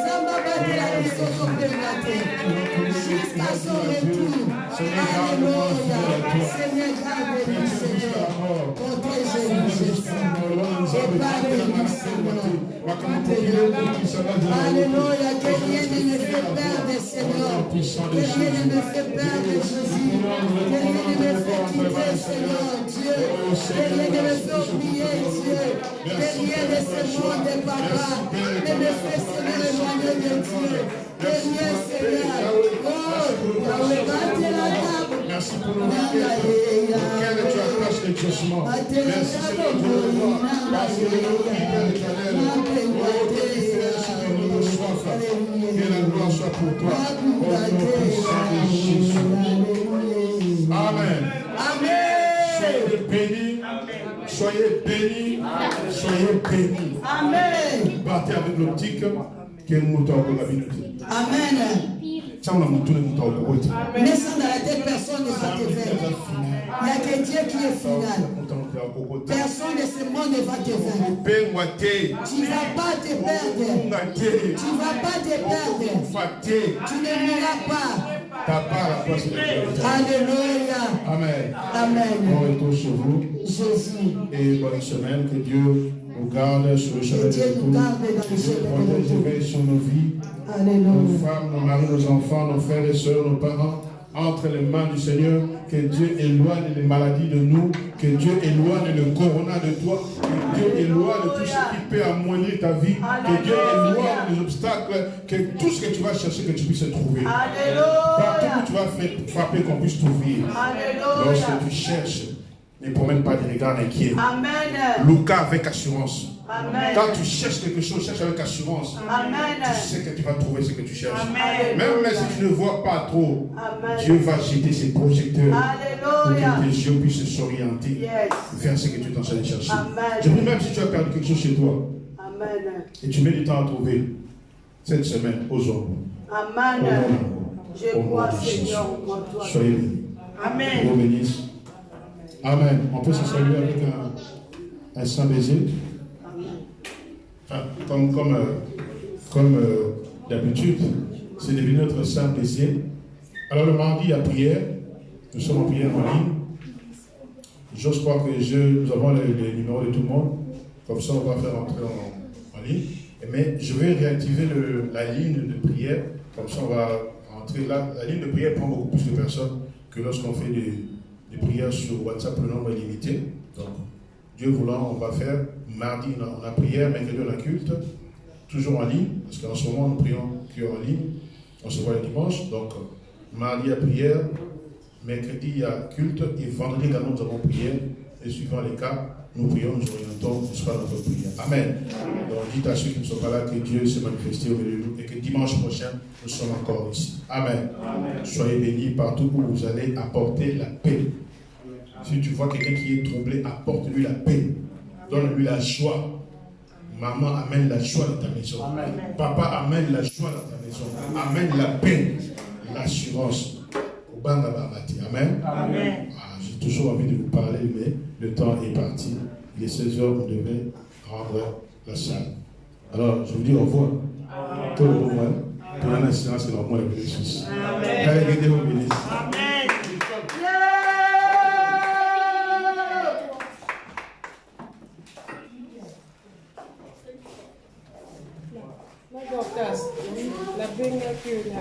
zamba batela biso tope bate jusqu'à son retour alléluia Seigneur garde-nous Seigneur protège-nous Jésus épargne-nous Seigneur alléluia que rien ne me fait perdre Seigneur que rien ne me fait perdre Jésus que rien ne me fait quitter Seigneur Dieu que rien ne me fait oublier Dieu que rien de ce monde papa ne me fait Seigneur éloigner de Dieu que rien Seigneur merci pour nos vies auxquelles tu attaches les jugements. Merci Seigneur Dieu de toi, parce que nous Père éternel, tu fais sur notre soif, que la gloire soit pour toi, au nom puissant de Jésus. Amen. Soyez bénis, soyez bénis, soyez bénis. Amen. Partez avec l'optique que nous montons pour la vie. Amen. Mais sans dans la tête, personne ne va te vaincre. Il n'y a que Dieu qui est final. Personne de ce monde ne va te vaincre. Tu ne vas pas te perdre. Tu ne vas pas te perdre. Tu ne mourras pas. Alléluia. Amen. Amen. Bon retour sur vous. Jésus. Et bonne semaine. Que Dieu nous garde sur le chemin de retour. Que Dieu protège sur nos vies. Alléluia. Nos femmes, nos maris, nos enfants, nos frères et sœurs, nos parents, entre les mains du Seigneur. Que Dieu éloigne les maladies de nous. Que Dieu éloigne le corona de toi. Que Dieu éloigne tout ce qui peut amoindrir ta vie. Que Dieu éloigne les obstacles. Que tout ce que tu vas chercher, que tu puisses trouver. Partout où tu vas frapper, qu'on puisse trouver. Lorsque tu cherches, ne promène pas des regards inquiets. Lucas avec assurance. Amen. Quand tu cherches quelque chose, cherche avec assurance. Amen. Tu sais que tu vas trouver ce que tu cherches. Amen. Même si tu ne vois pas trop, Amen. Dieu va jeter ses projecteurs Alléluia. pour que tes yeux puissent s'orienter vers ce que tu es en train de chercher. Amen. Je dis même si tu as perdu quelque chose chez toi Amen. et tu mets du temps à trouver cette semaine aux hommes. Amen. Je crois, Seigneur, en toi. Soyez bénis. Amen. Je vous bénisse. Amen. On peut se saluer avec un saint baiser. Enfin, comme d'habitude, c'est devenu notre saint baiser. Alors le mardi à prière, nous sommes en prière en ligne. J'ose croire que nous avons les numéros de tout le monde. Comme ça, on va faire entrer en ligne. Mais je vais réactiver la ligne de prière. Comme ça, on va rentrer là. La ligne de prière prend beaucoup plus de personnes que lorsqu'on fait des prières sur WhatsApp, le nombre est limité. Donc, Dieu voulant, on va faire mardi, on a prière, mercredi, on a culte, toujours en ligne, parce qu'en ce moment, nous prions que en ligne. On se voit le dimanche. Donc, mardi, il y a prière, mercredi, il y a culte, et vendredi également, nous avons prière. Et suivant les cas, nous prions, nous orientons, nous pas notre prière. Amen. Donc, dites à ceux qui ne sont pas là que Dieu s'est manifesté au milieu de nous et que dimanche prochain, nous sommes encore ici. Amen. Amen. Soyez bénis partout où vous allez apporter la paix. Si tu vois quelqu'un qui est troublé, apporte-lui la paix. Donne-lui la joie. Maman, amène la joie dans ta maison. Amen. Papa, amène la joie dans ta maison. Amène la paix, l'assurance. Amen. Amen. J'ai toujours envie de vous parler, mais le temps est parti. Il est 16h, on devait rendre la salle. Alors, je vous dis au revoir. Tout le monde, pour un instant, c'est normal le bénéfice. Amen. Allez, Dieu vous bénisse. Amen. La benga que la